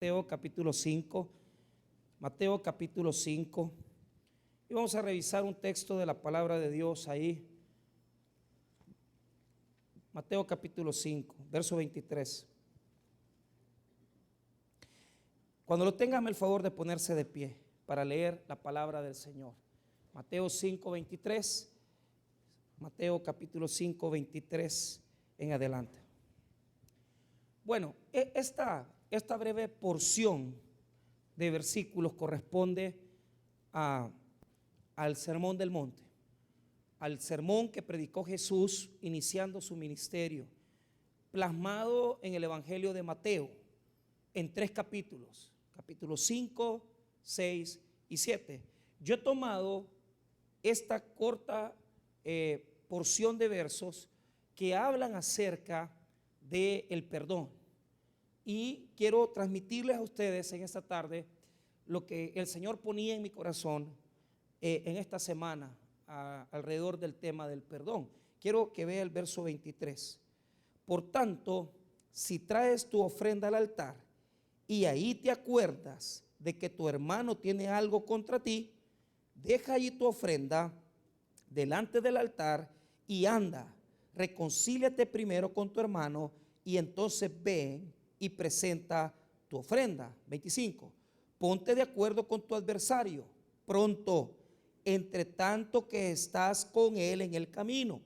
Mateo capítulo 5, Mateo capítulo 5, y vamos a revisar un texto de la palabra de Dios ahí. Mateo capítulo 5, verso 23. Cuando lo tengan, el favor de ponerse de pie para leer la palabra del Señor. Mateo 5, 23, Mateo capítulo 5, 23 en adelante. Bueno, esta breve porción de versículos corresponde al Sermón del Monte, al sermón que predicó Jesús iniciando su ministerio, plasmado en el Evangelio de Mateo en 3 capítulos, capítulos 5, 6 y 7. Yo he tomado esta corta porción de versos que hablan acerca del perdón, y quiero transmitirles a ustedes en esta tarde lo que el Señor ponía en mi corazón en esta semana alrededor del tema del perdón. Quiero que vea el verso 23. Por tanto, si traes tu ofrenda al altar y ahí te acuerdas de que tu hermano tiene algo contra ti, deja allí tu ofrenda delante del altar y anda, reconcíliate primero con tu hermano y entonces ven y presenta tu ofrenda. 25. Ponte de acuerdo con tu adversario pronto, entre tanto que estás con él en el camino.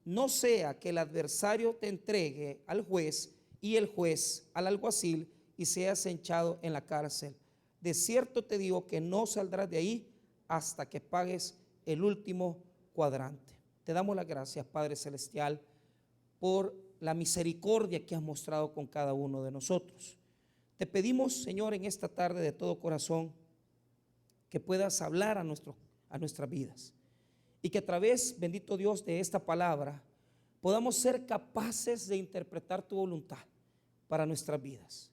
No sea que el adversario te entregue al juez y el juez al alguacil y seas echado en la cárcel. De cierto te digo que no saldrás de ahí hasta que pagues el último cuadrante. Te damos las gracias, Padre Celestial, por la misericordia que has mostrado con cada uno de nosotros. Te pedimos, Señor, en esta tarde de todo corazón, que puedas hablar a nuestras vidas, y que a través, bendito Dios, de esta palabra podamos ser capaces de interpretar tu voluntad para nuestras vidas.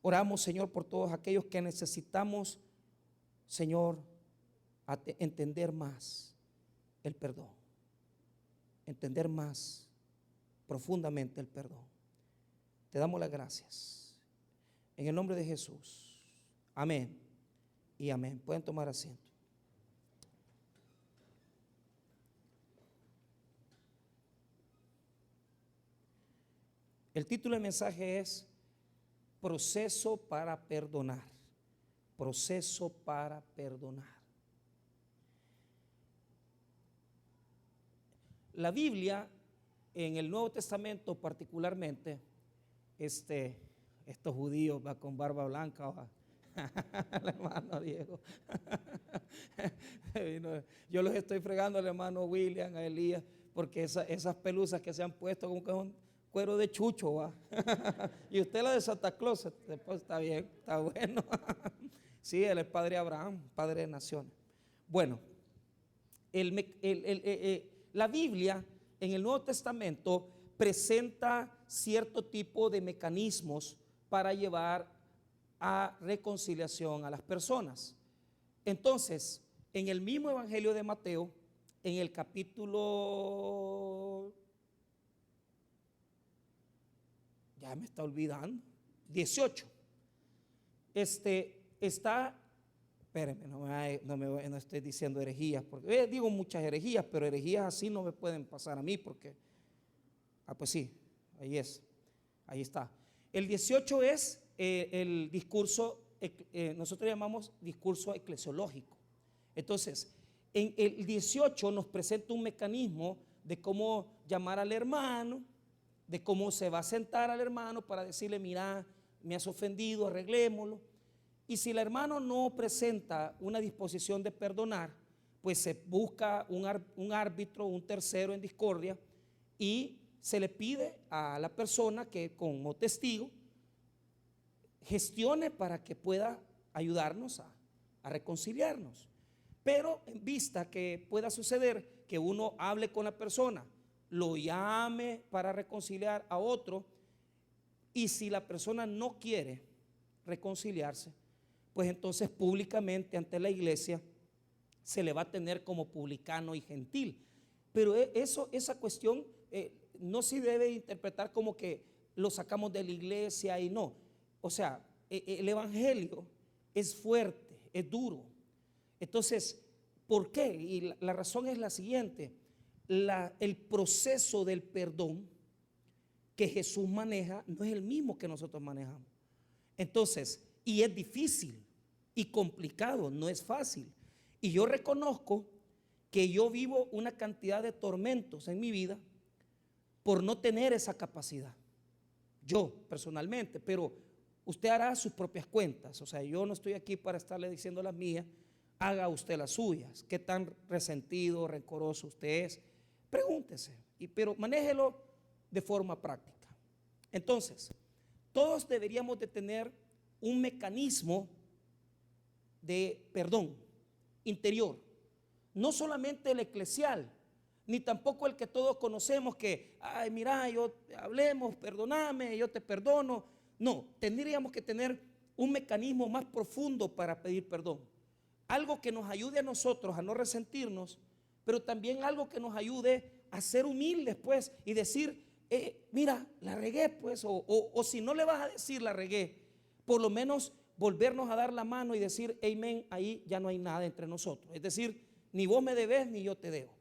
Oramos, Señor, por todos aquellos que necesitamos, Señor, entender más el perdón, entender más profundamente el perdón. Te damos las gracias en el nombre de Jesús. Amén y amén. Pueden tomar asiento. El título del mensaje es Proceso para perdonar. Proceso para perdonar. La Biblia, en el Nuevo Testamento particularmente, estos judíos va con barba blanca, va. El hermano Diego. Yo los estoy fregando al hermano William, a Elías, porque esas pelusas que se han puesto como que son cuero de chucho, va. Y usted la de Santa Claus, después está bien, está bueno. Sí, él es padre Abraham, padre de naciones. Bueno, la Biblia en el Nuevo Testamento presenta cierto tipo de mecanismos para llevar a reconciliación a las personas. Entonces, en el mismo Evangelio de Mateo, en el capítulo, ya me está olvidando, 18, está, espérenme, no estoy diciendo herejías, porque digo muchas herejías, pero herejías así no me pueden pasar a mí, porque, pues sí, ahí está. El 18 es el discurso, nosotros llamamos discurso eclesiológico. Entonces, en el 18 nos presenta un mecanismo de cómo llamar al hermano, de cómo se va a sentar al hermano para decirle: mira, me has ofendido, arreglémoslo. Y si el hermano no presenta una disposición de perdonar, pues se busca un árbitro, un tercero en discordia, y se le pide a la persona que como testigo gestione para que pueda ayudarnos a reconciliarnos. Pero en vista que pueda suceder que uno hable con la persona, lo llame para reconciliar a otro, y si la persona no quiere reconciliarse, pues entonces públicamente ante la iglesia se le va a tener como publicano y gentil. Pero esa cuestión no se debe interpretar como que lo sacamos de la iglesia y no. O sea, el evangelio es fuerte, es duro. Entonces, ¿por qué? Y la razón es la siguiente: el proceso del perdón que Jesús maneja no es el mismo que nosotros manejamos. Entonces, y es difícil y complicado, no es fácil. Y yo reconozco que yo vivo una cantidad de tormentos en mi vida por no tener esa capacidad. Yo personalmente, pero usted hará sus propias cuentas. O sea, yo no estoy aquí para estarle diciendo las mías, haga usted las suyas. ¿Qué tan resentido, rencoroso usted es? Pregúntese, pero manéjelo de forma práctica. Entonces, todos deberíamos de tener un mecanismo de perdón interior, no solamente el eclesial, ni tampoco el que todos conocemos que, ay, mira, hablemos, perdóname, yo te perdono. No, tendríamos que tener un mecanismo más profundo para pedir perdón. Algo que nos ayude a nosotros a no resentirnos, pero también algo que nos ayude a ser humildes, pues, y decir, mira, la regué, pues, o si no le vas a decir la regué, por lo menos volvernos a dar la mano y decir, amén, ahí ya no hay nada entre nosotros. Es decir, ni vos me debes ni yo te debo.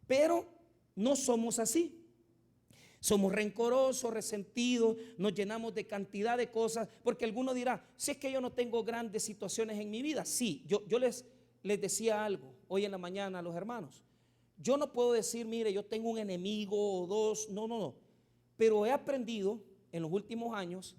Pero no somos así. Somos rencorosos, resentidos, nos llenamos de cantidad de cosas, porque alguno dirá, si es que yo no tengo grandes situaciones en mi vida. Sí, yo les decía algo hoy en la mañana a los hermanos. Yo no puedo decir, mire, yo tengo un enemigo o dos, no. Pero he aprendido en los últimos años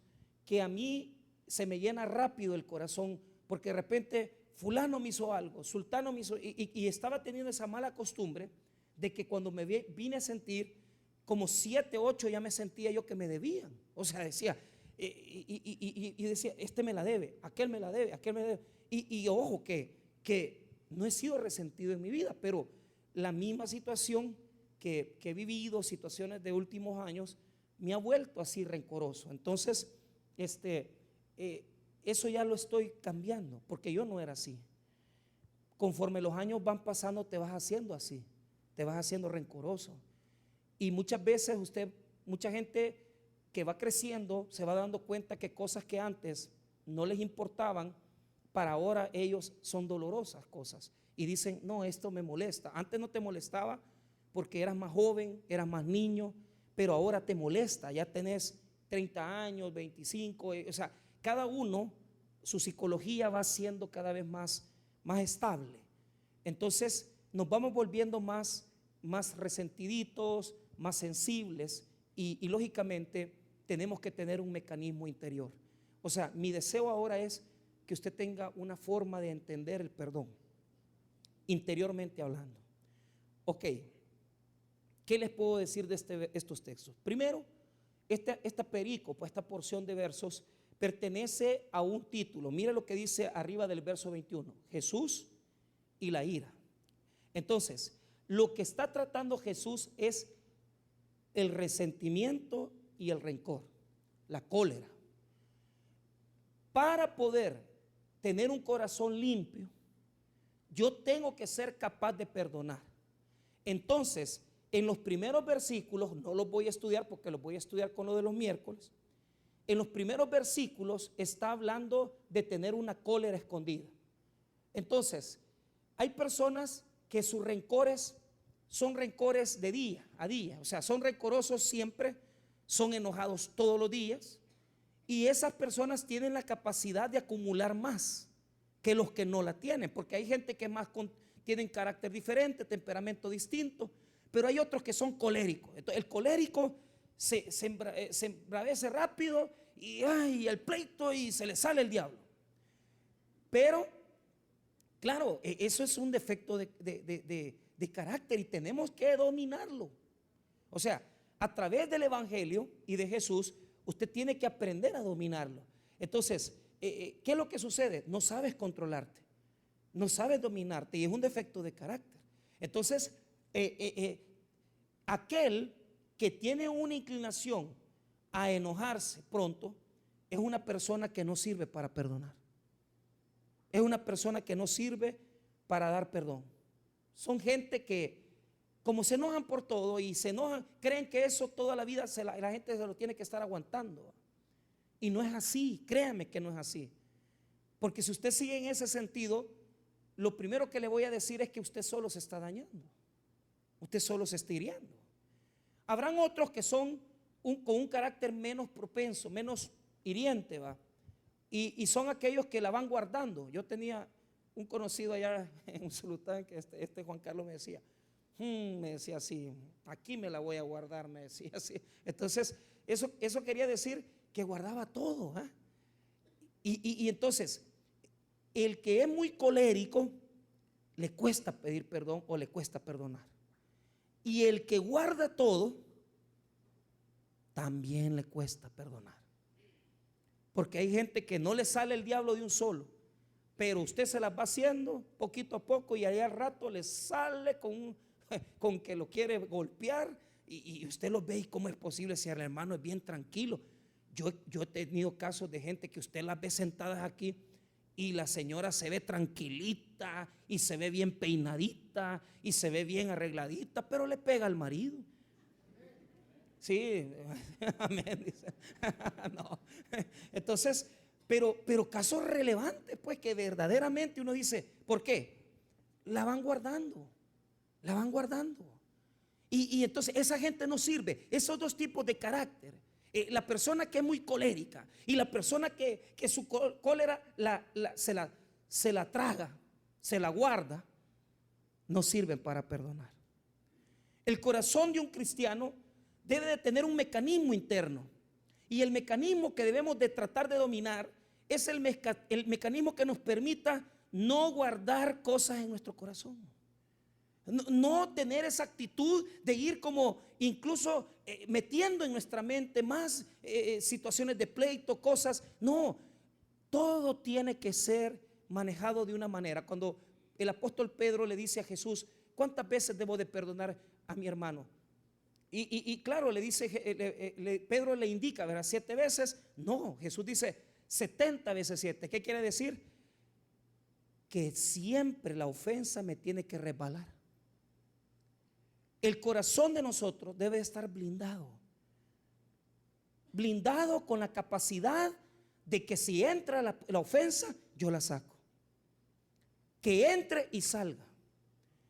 que a mí se me llena rápido el corazón, porque de repente fulano me hizo algo, sultano me hizo, y estaba teniendo esa mala costumbre de que cuando me vine a sentir como 7, 8 ya me sentía yo que me debían. O sea, decía, y decía, este me la debe, aquel me la debe, aquel me la debe. Y ojo, que no he sido resentido en mi vida, pero la misma situación que he vivido, situaciones de últimos años, me ha vuelto así rencoroso. Entonces, eso ya lo estoy cambiando, porque yo no era así. Conforme los años van pasando, te vas haciendo así, te vas haciendo rencoroso. Y muchas veces mucha gente que va creciendo se va dando cuenta que cosas que antes no les importaban, para ahora ellos son dolorosas cosas. Y dicen, no, esto me molesta. Antes no te molestaba porque eras más joven, eras más niño, pero ahora te molesta, ya tenés 30 años, 25, o sea, cada uno, su psicología va siendo cada vez más estable. Entonces nos vamos volviendo más resentiditos, más sensibles y lógicamente tenemos que tener un mecanismo interior. O sea, mi deseo ahora es que usted tenga una forma de entender el perdón, interiormente hablando. Ok, ¿qué les puedo decir de estos textos? Primero, esta perícopa, esta porción de versos pertenece a un título. Mira lo que dice arriba del verso 21, Jesús y la ira. Entonces, lo que está tratando Jesús es el resentimiento y el rencor, la cólera. Para poder tener un corazón limpio, yo tengo que ser capaz de perdonar. Entonces, en los primeros versículos, no los voy a estudiar porque los voy a estudiar con lo de los miércoles. En los primeros versículos está hablando de tener una cólera escondida. Entonces, hay personas que sus rencores son rencores de día a día, o sea, son rencorosos siempre, son enojados todos los días, y esas personas tienen la capacidad de acumular más que los que no la tienen, porque hay gente que tienen carácter diferente, temperamento distinto, pero hay otros que son coléricos. Entonces, el colérico se embravece rápido y el pleito y se le sale el diablo. Pero claro, eso es un defecto de carácter y tenemos que dominarlo. O sea, a través del evangelio y de Jesús, usted tiene que aprender a dominarlo. Entonces, ¿qué es lo que sucede? No sabes controlarte, no sabes dominarte y es un defecto de carácter. Entonces, aquel que tiene una inclinación a enojarse pronto es una persona que no sirve para perdonar. Es una persona que no sirve para dar perdón. Son gente que, como se enojan por todo y se enojan, creen que eso toda la vida la gente se lo tiene que estar aguantando. Y no es así, créame que no es así. Porque si usted sigue en ese sentido, lo primero que le voy a decir es que usted solo se está dañando. Usted solo se está hiriendo. Habrán otros que son con un carácter menos propenso, menos hiriente, ¿va? Y son aquellos que la van guardando. Yo tenía un conocido allá en Usulután que este Juan Carlos me decía así, aquí me la voy a guardar, me decía así. Entonces, eso quería decir que guardaba todo, ¿eh? Y entonces, el que es muy colérico, le cuesta pedir perdón o le cuesta perdonar. Y el que guarda todo, también le cuesta perdonar. Porque hay gente que no le sale el diablo de un solo, pero usted se las va haciendo poquito a poco y ahí al rato le sale con que lo quiere golpear y usted lo ve y cómo es posible si el hermano es bien tranquilo. Yo he tenido casos de gente que usted las ve sentadas aquí y la señora se ve tranquilita y se ve bien peinadita y se ve bien arregladita, pero le pega al marido. Sí, amén, dice. No. Entonces, pero casos relevantes, pues, que verdaderamente uno dice, ¿por qué? La van guardando, la van guardando. Y entonces esa gente no sirve. Esos dos tipos de carácter, la persona que es muy colérica y la persona que su cólera se la traga, se la guarda, no sirven para perdonar. El corazón de un cristiano debe de tener un mecanismo interno, y el mecanismo que debemos de tratar de dominar es el mecanismo que nos permita no guardar cosas en nuestro corazón, no tener esa actitud de ir como incluso metiendo en nuestra mente más situaciones de pleito, cosas. No, todo tiene que ser manejado de una manera. Cuando el apóstol Pedro le dice a Jesús, ¿cuántas veces debo de perdonar a mi hermano? Y claro, le dice, Pedro le indica, ¿verdad? 7 veces. No, Jesús dice 70 veces 7. ¿Qué quiere decir? Que siempre la ofensa me tiene que resbalar. El corazón de nosotros debe estar blindado. Blindado con la capacidad de que si entra la ofensa, yo la saco. Que entre y salga.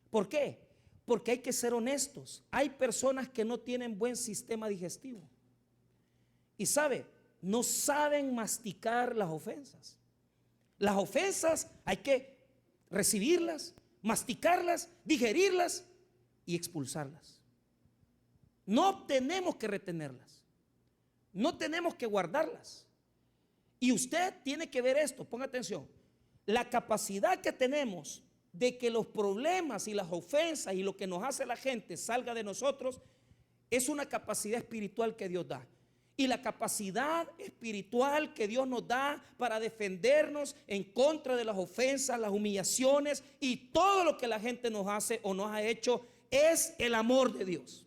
¿Por qué? Porque hay que ser honestos. Hay personas que no tienen buen sistema digestivo. Y no saben masticar las ofensas. Las ofensas hay que recibirlas, masticarlas, digerirlas y expulsarlas. No tenemos que retenerlas. No tenemos que guardarlas. Y usted tiene que ver esto, ponga atención. La capacidad que tenemos de que los problemas y las ofensas y lo que nos hace la gente salga de nosotros es una capacidad espiritual que Dios da. Y la capacidad espiritual que Dios nos da para defendernos en contra de las ofensas, las humillaciones y todo lo que la gente nos hace o nos ha hecho es el amor de Dios.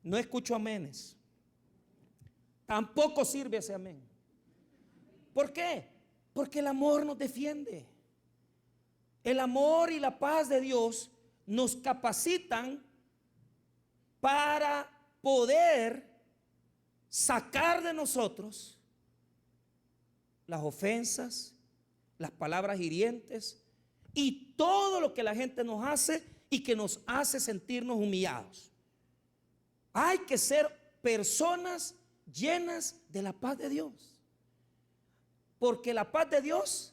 No escucho amenes. Tampoco sirve ese amén. ¿Por qué? Porque el amor nos defiende. El amor y la paz de Dios nos capacitan para poder sacar de nosotros las ofensas, las palabras hirientes y todo lo que la gente nos hace y que nos hace sentirnos humillados. Hay que ser personas llenas de la paz de Dios, porque la paz de Dios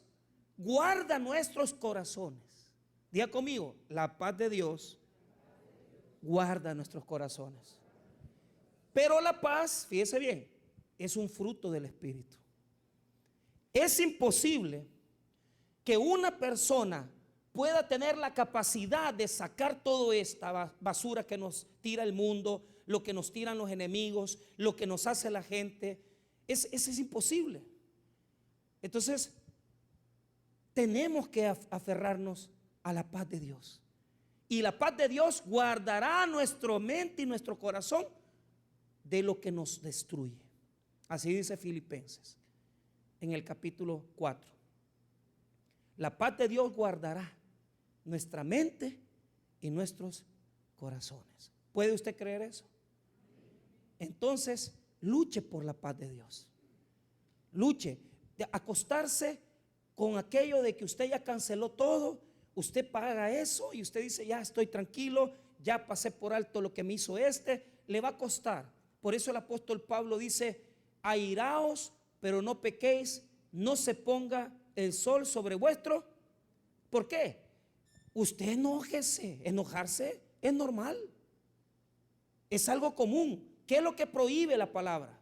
guarda nuestros corazones. Diga conmigo, la paz de Dios guarda nuestros corazones. Pero la paz, fíjese bien, es un fruto del Espíritu. Es imposible que una persona pueda tener la capacidad de sacar toda esta basura que nos tira el mundo, lo que nos tiran los enemigos, lo que nos hace la gente. Eso es imposible. Entonces, tenemos que aferrarnos a la paz de Dios. Y la paz de Dios guardará nuestra mente y nuestro corazón de lo que nos destruye. Así dice Filipenses en el capítulo 4. La paz de Dios guardará nuestra mente y nuestros corazones. ¿Puede usted creer eso? Entonces, luche por la paz de Dios. luche. De acostarse con aquello de que usted ya canceló todo, usted paga eso y usted dice, ya estoy tranquilo, ya pasé por alto lo que me hizo le va a costar. Por eso el apóstol Pablo dice, airaos, pero no pequéis, no se ponga el sol sobre vuestro. ¿Por qué? Usted enójese, enojarse es normal, es algo común. ¿Qué es lo que prohíbe la palabra?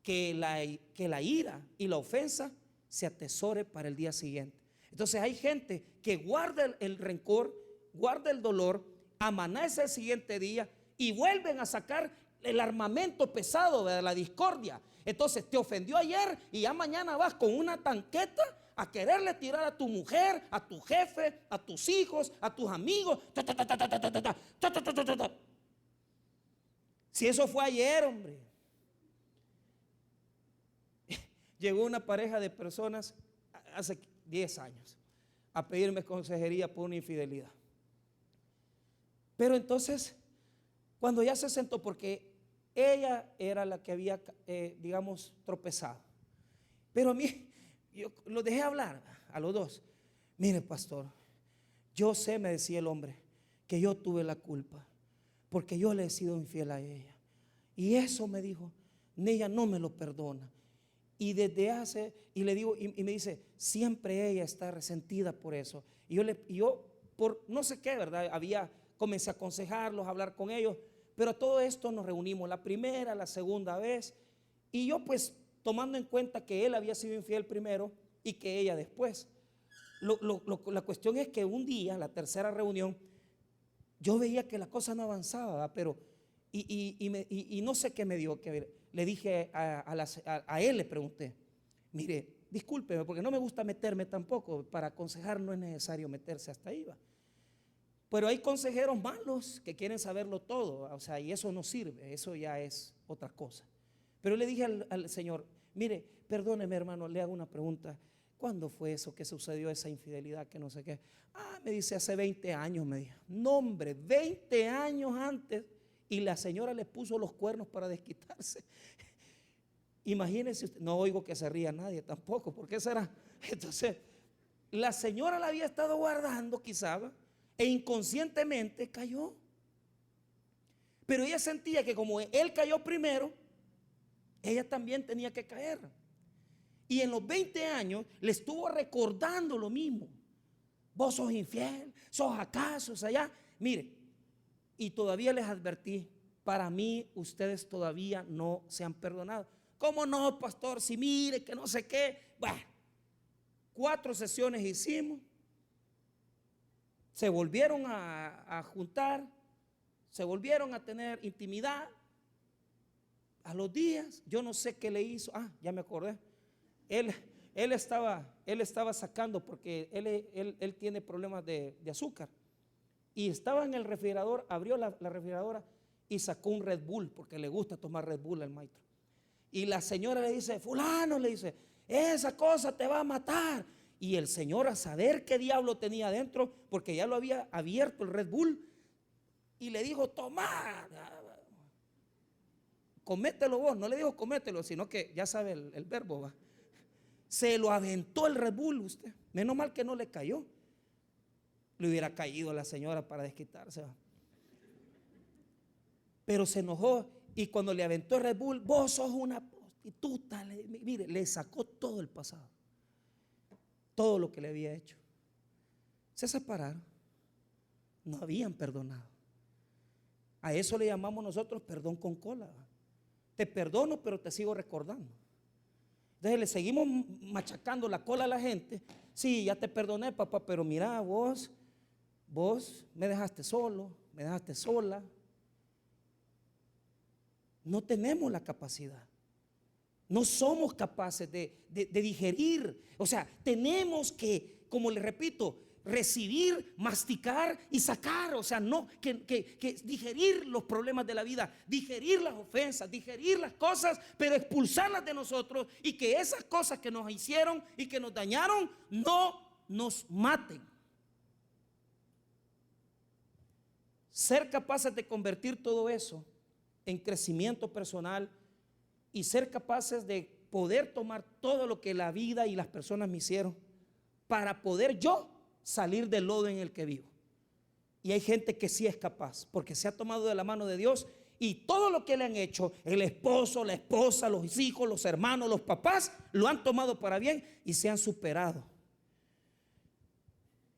Que la ira y la ofensa se atesore para el día siguiente. Entonces hay gente que guarda el rencor, guarda el dolor, amanece el siguiente día y vuelven a sacar el armamento pesado de la discordia. Entonces te ofendió ayer y ya mañana vas con una tanqueta a quererle tirar a tu mujer, a tu jefe, a tus hijos, a tus amigos. Si eso fue ayer, hombre. Llegó una pareja de personas hace 10 años a pedirme consejería por una infidelidad. Pero entonces, cuando ya se sentó, porque ella era la que había, digamos, tropezado. Pero a mí, yo lo dejé hablar a los dos. Mire, pastor, yo sé, me decía el hombre, que yo tuve la culpa, porque yo le he sido infiel a ella. Y eso me dijo, ella no me lo perdona. Y desde hace, y le digo, y me dice, siempre ella está resentida por eso. Y yo por no sé qué, ¿verdad? Comencé a aconsejarlos, a hablar con ellos. Pero todo esto nos reunimos la primera, la segunda vez. Y yo pues tomando en cuenta que él había sido infiel primero y que ella después. La cuestión es que un día, la tercera reunión, yo veía que la cosa no avanzaba, ¿verdad? Pero, y no sé qué me dio que ver. Le dije a él, le pregunté, mire, discúlpeme, porque no me gusta meterme tampoco, para aconsejar no es necesario meterse hasta ahí, ¿va? Pero hay consejeros malos que quieren saberlo todo, o sea, y eso no sirve, eso ya es otra cosa. Pero le dije al Señor, mire, perdóneme hermano, le hago una pregunta, ¿cuándo fue eso que sucedió, esa infidelidad, que no sé qué? Me dice, hace 20 años, me dijo. No, hombre, 20 años antes. Y la señora le puso los cuernos para desquitarse. Imagínense usted, no oigo que se ría nadie tampoco, ¿por qué será? Entonces, la señora la había estado guardando quizá, e inconscientemente cayó. Pero ella sentía que como él cayó primero, ella también tenía que caer. Y en los 20 años le estuvo recordando lo mismo. Vos sos infiel, sos acaso, sos allá. Mire, y todavía les advertí, para mí ustedes todavía no se han perdonado. ¿Cómo no, pastor? Si mire que no sé qué. Bueno, 4 sesiones hicimos. Se volvieron a juntar, se volvieron a tener intimidad. A los días, yo no sé qué le hizo. Ya me acordé. Él estaba sacando, porque él tiene problemas de azúcar. Y estaba en el refrigerador, abrió la refrigeradora y sacó un Red Bull, porque le gusta tomar Red Bull al maestro. Y la señora le dice, fulano, le dice, esa cosa te va a matar. Y el señor, a saber qué diablo tenía adentro, porque ya lo había abierto el Red Bull, y le dijo, toma, comételo vos. No le dijo comételo, sino que ya sabe el verbo, ¿va? Se lo aventó el Red Bull usted. Menos mal que no le cayó. Le hubiera caído a la señora para desquitarse, ¿va? Pero se enojó, y cuando le aventó el Red Bull, vos sos una prostituta. Mire, le sacó todo el pasado, todo lo que le había hecho. Se separaron, no habían perdonado. A eso le llamamos nosotros perdón con cola, ¿va? Te perdono, pero te sigo recordando. Entonces le seguimos machacando la cola a la gente. Sí, ya te perdoné, papá, pero mira, vos me dejaste solo, me dejaste sola. No tenemos la capacidad, no somos capaces de digerir. O sea, tenemos que, como le repito, recibir, masticar y sacar. O sea, no que digerir los problemas de la vida, digerir las ofensas, digerir las cosas, pero expulsarlas de nosotros, y que esas cosas que nos hicieron y que nos dañaron no nos maten. Ser capaces de convertir todo eso en crecimiento personal, y ser capaces de poder tomar todo lo que la vida y las personas me hicieron para poder yo salir del lodo en el que vivo. Y hay gente que sí es capaz, porque se ha tomado de la mano de Dios y todo lo que le han hecho, el esposo, la esposa, los hijos, los hermanos, los papás, lo han tomado para bien y se han superado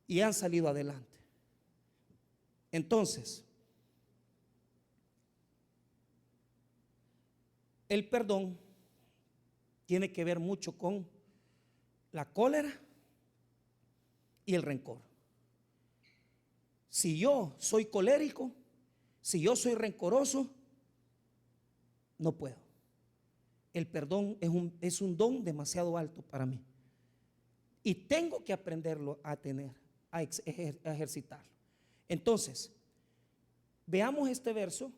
y han salido adelante. Entonces, el perdón tiene que ver mucho con la cólera y el rencor. Si yo soy colérico, si yo soy rencoroso, no puedo. El perdón es un don demasiado alto para mí. Y tengo que aprenderlo a tener, a ejercitarlo. Entonces, veamos este verso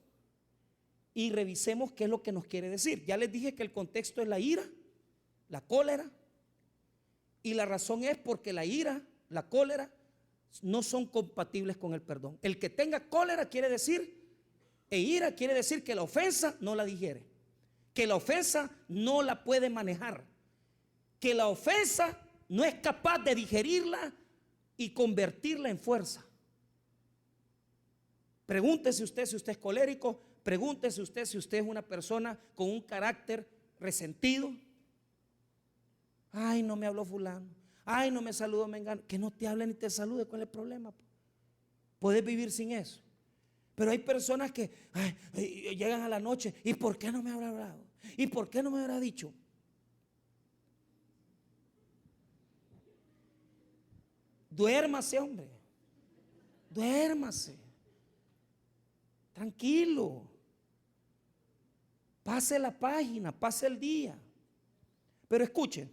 y revisemos qué es lo que nos quiere decir. Ya les dije que el contexto es la ira, la cólera, y la razón es porque la ira, la cólera, no son compatibles con el perdón. El que tenga cólera quiere decir, e ira quiere decir que la ofensa no la digiere, que la ofensa no la puede manejar, que la ofensa no es capaz de digerirla y convertirla en fuerza. Pregúntese usted si usted es colérico, pregúntese usted si usted es una persona con un carácter resentido. Ay, no me habló fulano, ay, no me saludó mengano. Que no te hable ni te salude, ¿cuál es el problema? Puedes vivir sin eso. Pero hay personas que llegan a la noche, ¿y por qué no me habrá hablado? ¿Y por qué no me habrá dicho? Duérmase, hombre, duérmase, tranquilo, pase la página, pase el día. Pero escuchen,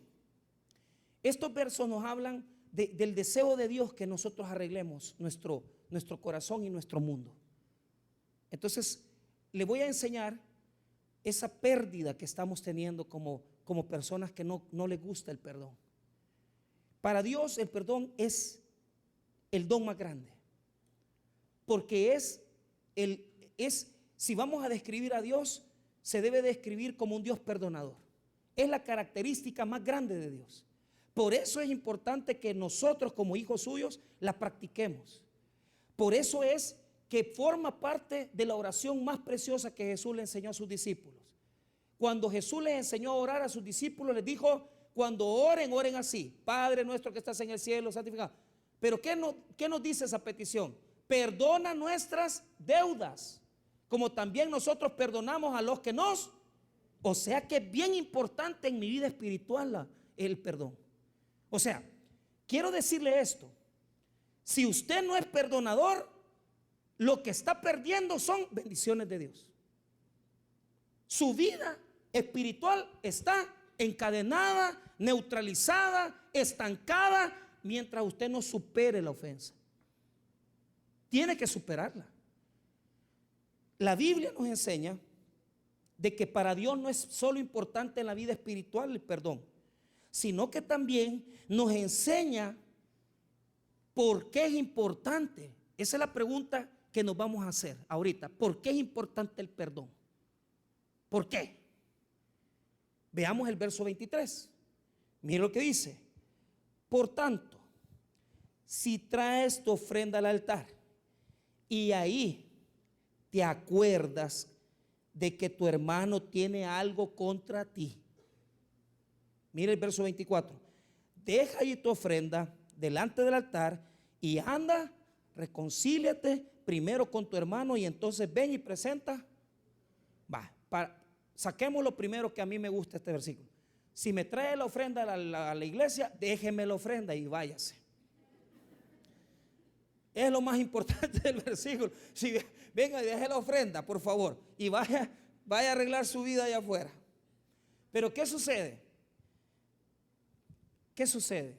estos versos nos hablan del deseo de Dios que nosotros arreglemos nuestro corazón y nuestro mundo. Entonces, le voy a enseñar esa pérdida que estamos teniendo como personas que no les gusta el perdón. Para Dios el perdón es el don más grande, porque si vamos a describir a Dios, se debe describir como un Dios perdonador. Es la característica más grande de Dios. Por eso es importante que nosotros como hijos suyos la practiquemos. Por eso es que forma parte de la oración más preciosa que Jesús le enseñó a sus discípulos. Cuando Jesús les enseñó a orar a sus discípulos, les dijo: cuando oren, oren así: Padre nuestro que estás en el cielo, santificado. Pero ¿qué nos dice esa petición? Perdona nuestras deudas, como también nosotros perdonamos a los que nos. O sea que es bien importante en mi vida espiritual el perdón. O sea, quiero decirle esto: si usted no es perdonador, lo que está perdiendo son bendiciones de Dios. Su vida espiritual está encadenada, neutralizada, estancada, mientras usted no supere la ofensa. Tiene que superarla. La Biblia nos enseña de que para Dios no es solo importante en la vida espiritual el perdón, sino que también nos enseña por qué es importante. Esa es la pregunta que nos vamos a hacer ahorita. ¿Por qué es importante el perdón? ¿Por qué? Veamos el verso 23. Mire lo que dice: por tanto, si traes tu ofrenda al altar y ahí te acuerdas de que tu hermano tiene algo contra ti. Mire el verso 24. Deja ahí tu ofrenda delante del altar y anda, reconcíliate primero con tu hermano y entonces ven y presenta. Saquemos lo primero, que a mí me gusta este versículo. Si me trae la ofrenda a la iglesia, déjeme la ofrenda y váyase. Es lo más importante del versículo. Si venga y deje la ofrenda, por favor, y vaya a arreglar su vida allá afuera. Pero ¿qué sucede? ¿Qué sucede?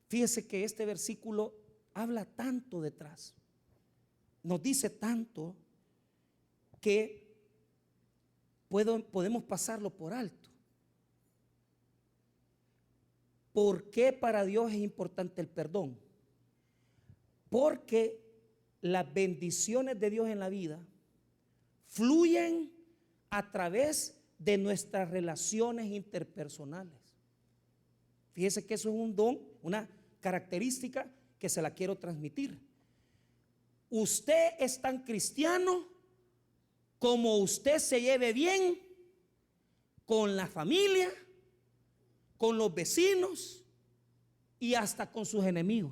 Fíjese que este versículo habla tanto detrás, nos dice tanto, que podemos pasarlo por alto. ¿Por qué para Dios es importante el perdón? Porque las bendiciones de Dios en la vida fluyen a través de nuestras relaciones interpersonales. Fíjese que eso es un don, una característica que se la quiero transmitir. Usted es tan cristiano como usted se lleve bien con la familia, con los vecinos y hasta con sus enemigos.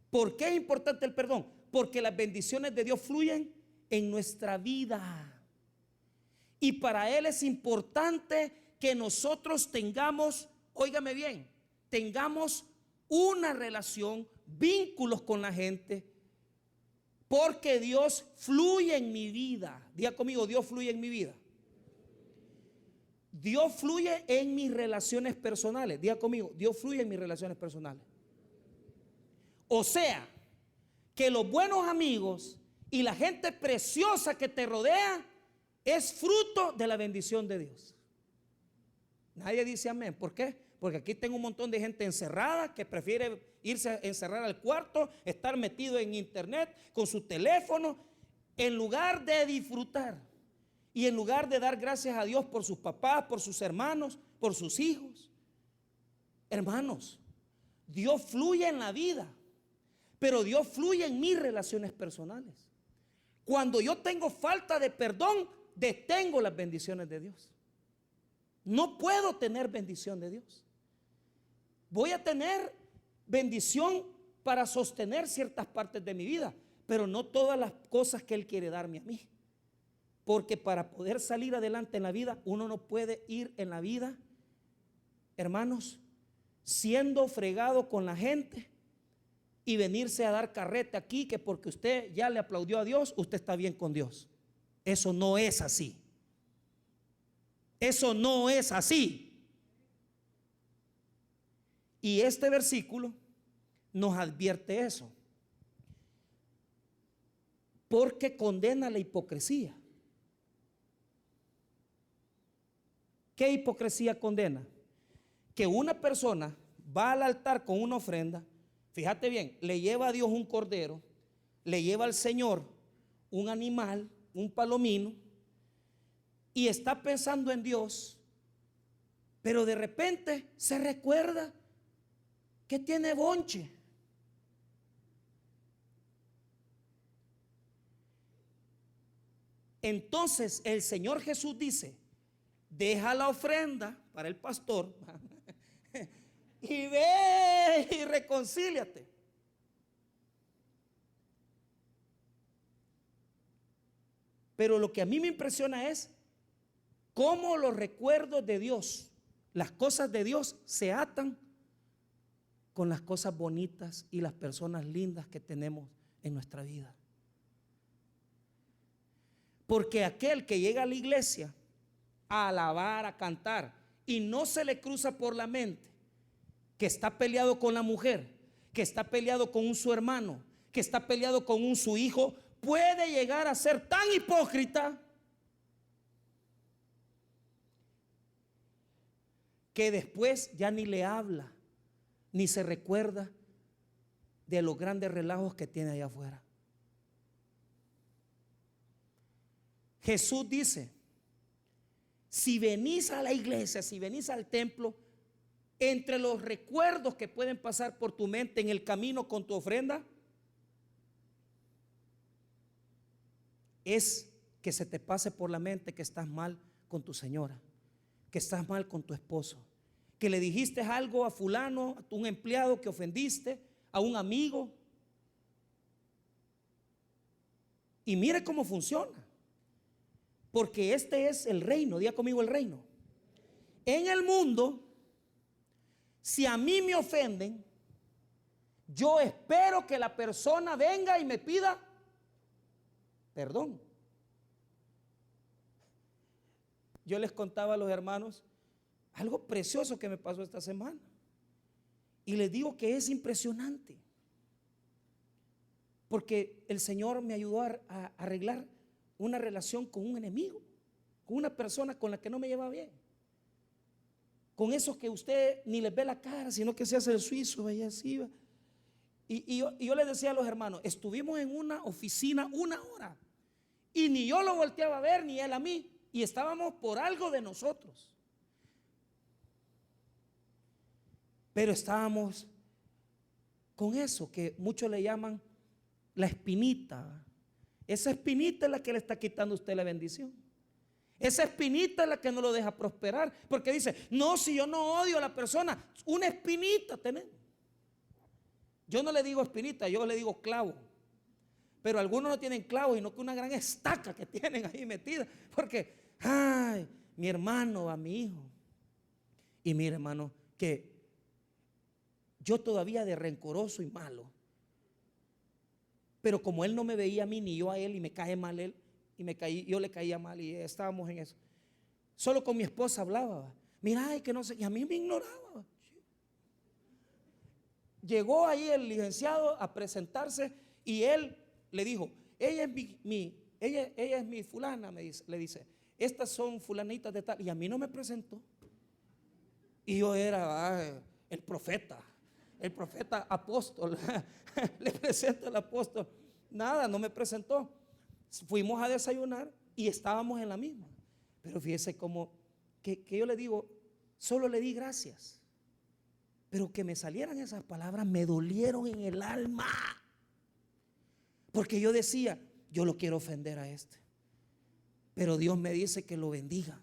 ¿Por qué es importante el perdón? Porque las bendiciones de Dios fluyen en nuestra vida. Y para Él es importante que nosotros tengamos, óigame bien, tengamos una relación, vínculos con la gente, porque Dios fluye en mi vida. Diga conmigo, Dios fluye en mi vida. Dios fluye en mis relaciones personales. Diga conmigo, Dios fluye en mis relaciones personales. O sea, que los buenos amigos y la gente preciosa que te rodea es fruto de la bendición de Dios. Nadie dice amén. ¿Por qué? Porque aquí tengo un montón de gente encerrada que prefiere irse a encerrar al cuarto, estar metido en internet con su teléfono, en lugar de disfrutar y en lugar de dar gracias a Dios por sus papás, por sus hermanos, por sus hijos. Hermanos, Dios fluye en la vida, pero Dios fluye en mis relaciones personales. Cuando yo tengo falta de perdón, detengo las bendiciones de Dios. No puedo tener bendición de Dios. Voy a tener bendición para sostener ciertas partes de mi vida, pero no todas las cosas que Él quiere darme a mí. Porque para poder salir adelante en la vida, uno no puede ir en la vida, hermanos, siendo fregado con la gente y venirse a dar carrete aquí, que porque usted ya le aplaudió a Dios, usted está bien con Dios. Eso no es así. Eso no es así. Y este versículo nos advierte eso, porque condena la hipocresía. ¿Qué hipocresía condena? Que una persona va al altar con una ofrenda, fíjate bien, le lleva a Dios un cordero, le lleva al Señor un animal, un palomino, y está pensando en Dios, pero de repente se recuerda que tiene bonche. Entonces el Señor Jesús dice: deja la ofrenda para el pastor y ve y reconcíliate. Pero lo que a mí me impresiona es cómo los recuerdos de Dios, las cosas de Dios se atan con las cosas bonitas y las personas lindas que tenemos en nuestra vida. Porque aquel que llega a la iglesia a alabar, a cantar, y no se le cruza por la mente que está peleado con la mujer, que está peleado con un su hermano, que está peleado con un su hijo, puede llegar a ser tan hipócrita que después ya ni le habla, ni se recuerda de los grandes relajos que tiene allá afuera. Jesús dice: si venís a la iglesia, si venís al templo, entre los recuerdos que pueden pasar por tu mente en el camino con tu ofrenda, es que se te pase por la mente que estás mal con tu señora, que estás mal con tu esposo, que le dijiste algo a fulano, a un empleado, que ofendiste a un amigo. Y mire cómo funciona. Porque este es el reino. Diga conmigo, el reino. En el mundo, si a mí me ofenden, yo espero que la persona venga y me pida perdón. Yo les contaba a los hermanos algo precioso que me pasó esta semana, y les digo que es impresionante, porque el Señor me ayudó a arreglar una relación con un enemigo, con una persona con la que no me llevaba bien, con esos que usted ni les ve la cara, sino que se hace el suizo y así va. Y yo les decía a los hermanos, estuvimos en una oficina 1 hora Y ni yo lo volteaba a ver, ni él a mí. Y estábamos por algo de nosotros. Pero estábamos con eso que muchos le llaman la espinita. Esa espinita es la que le está quitando a usted la bendición. Esa espinita es la que no lo deja prosperar. Porque dice, no, si yo no odio a la persona, una espinita tenés. Yo no le digo espinita, yo le digo clavo. Pero algunos no tienen clavo, sino que una gran estaca que tienen ahí metida. Porque, ay, mi hermano a mi hijo. Y mire, hermano, que yo todavía de rencoroso y malo. Pero como él no me veía a mí ni yo a él, y me cae mal él, y yo le caía mal, y estábamos en eso. Solo con mi esposa hablaba. Mira, ay, que no sé, y a mí me ignoraba. Llegó ahí el licenciado a presentarse y él le dijo, ella es mi fulana, le dice, estas son fulanitas de tal, y a mí no me presentó. Y yo era el profeta apóstol. Le presento al apóstol. Nada, no me presentó. Fuimos a desayunar y estábamos en la misma. Pero fíjese como que yo le digo, solo le di gracias. Pero que me salieran esas palabras me dolieron en el alma. Porque yo decía, yo lo quiero ofender a este, pero Dios me dice que lo bendiga.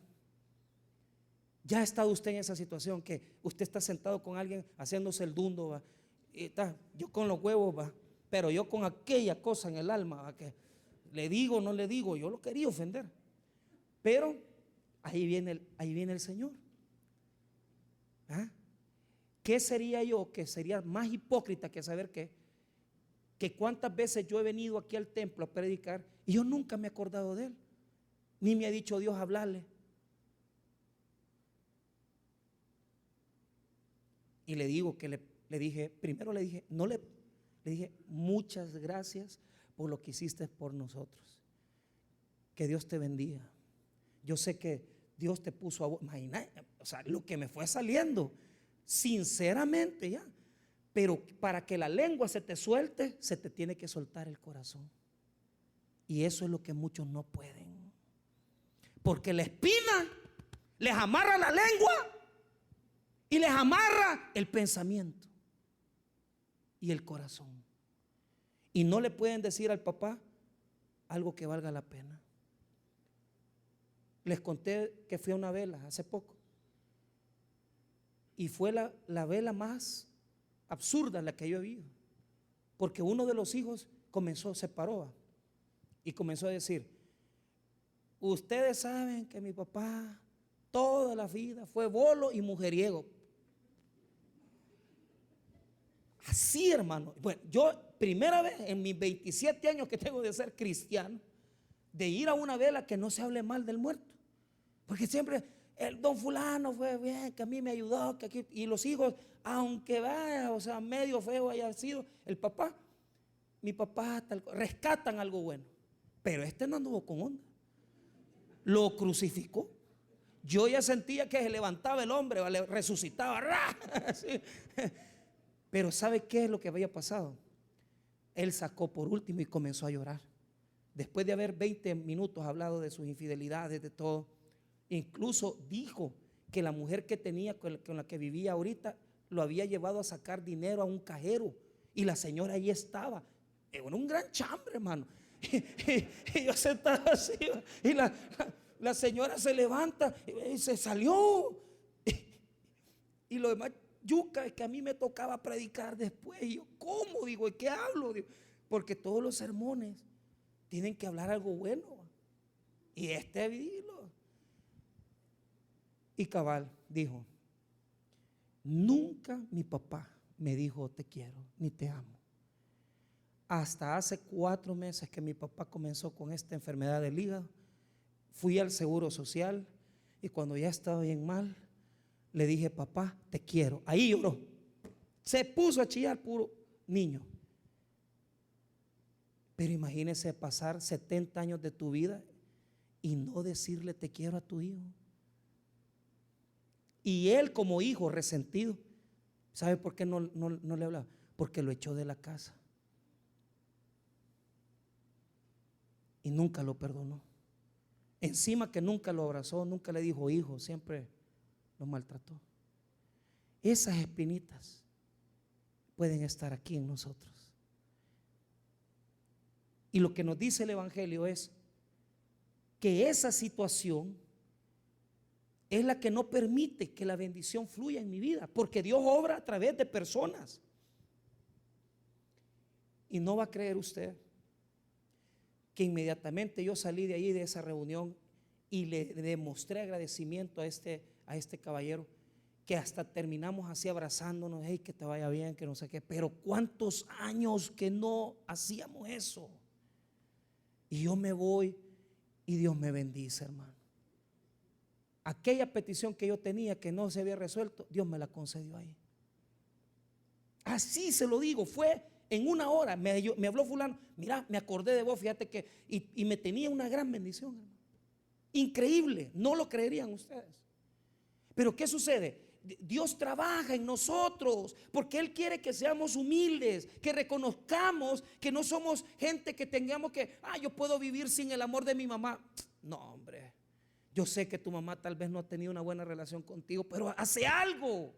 Ya ha estado usted en esa situación que usted está sentado con alguien haciéndose el dundo, ¿va? Y está, yo con los huevos, ¿va? Pero yo con aquella cosa en el alma, ¿va? Que le digo o no le digo, yo lo quería ofender. Pero ahí viene el Señor. ¿Ah? ¿Qué sería yo que sería más hipócrita que saber que cuántas veces yo he venido aquí al templo a predicar y yo nunca me he acordado de él, ni me ha dicho Dios hablarle? Y le digo que le dije, primero le dije, le dije muchas gracias por lo que hiciste por nosotros. Que Dios te bendiga. Yo sé que Dios te puso a vos. Imagínate, o sea, lo que me fue saliendo, sinceramente ya. Pero para que la lengua se te suelte, se te tiene que soltar el corazón. Y eso es lo que muchos no pueden. Porque la espina les amarra la lengua y les amarra el pensamiento y el corazón. Y no le pueden decir al papá algo que valga la pena. Les conté que fui a una vela hace poco. Y fue la vela más absurda la que yo he visto. Porque uno de los hijos se paró y comenzó a decir, ustedes saben que mi papá toda la vida fue bolo y mujeriego. Así, hermano. Bueno, yo primera vez en mis 27 años que tengo de ser cristiano, de ir a una vela que no se hable mal del muerto. Porque siempre el don fulano fue bien, que a mí me ayudó, que aquí, y los hijos, aunque vaya, o sea, medio feo haya sido el papá, mi papá rescatan algo bueno. Pero este no anduvo con onda. Lo crucificó. Yo ya sentía que se levantaba el hombre, ¿vale? Resucitaba. Así. Pero ¿sabe qué es lo que había pasado? Él sacó por último y comenzó a llorar. Después de haber 20 minutos hablado de sus infidelidades, de todo, incluso dijo que la mujer que tenía, con la que vivía ahorita, lo había llevado a sacar dinero a un cajero y la señora ahí estaba. Era un gran chambre, hermano. Y yo sentado así, y la señora se levanta y se salió. Y lo demás, yuca, es que a mí me tocaba predicar después. Y yo, ¿cómo? Digo, ¿y qué hablo? Digo, porque todos los sermones tienen que hablar algo bueno. Y dilo. Y cabal dijo, nunca mi papá me dijo te quiero ni te amo. Hasta hace 4 meses que mi papá comenzó con esta enfermedad del hígado, fui al Seguro Social y cuando ya estaba bien mal, le dije, papá, te quiero. Ahí lloró. Se puso a chillar, puro niño. Pero imagínese pasar 70 años de tu vida y no decirle te quiero a tu hijo. Y él como hijo resentido, ¿sabe por qué no le hablaba? Porque lo echó de la casa. y nunca lo perdonó. Encima que nunca lo abrazó, nunca le dijo hijo, siempre lo maltrató. Esas espinitas pueden estar aquí en nosotros. Y lo que nos dice el Evangelio es que esa situación es la que no permite que la bendición fluya en mi vida, porque Dios obra a través de personas. Y no va a creer usted que inmediatamente yo salí de ahí, de esa reunión, y le demostré agradecimiento a este caballero, que hasta terminamos así abrazándonos, hey, que te vaya bien, que no sé qué. Pero cuántos años que no hacíamos eso. Y yo me voy y Dios me bendice, hermano. Aquella petición que yo tenía que no se había resuelto, Dios me la concedió ahí. Así se lo digo, fue en una hora. Me habló fulano, mira, me acordé de vos, fíjate que, y me tenía una gran bendición, hermano. Increíble, no lo creerían ustedes. Pero ¿qué sucede? Dios trabaja en nosotros porque Él quiere que seamos humildes, que reconozcamos que no somos gente que tengamos que, yo puedo vivir sin el amor de mi mamá. No, hombre, yo sé que tu mamá tal vez no ha tenido una buena relación contigo, pero hace algo.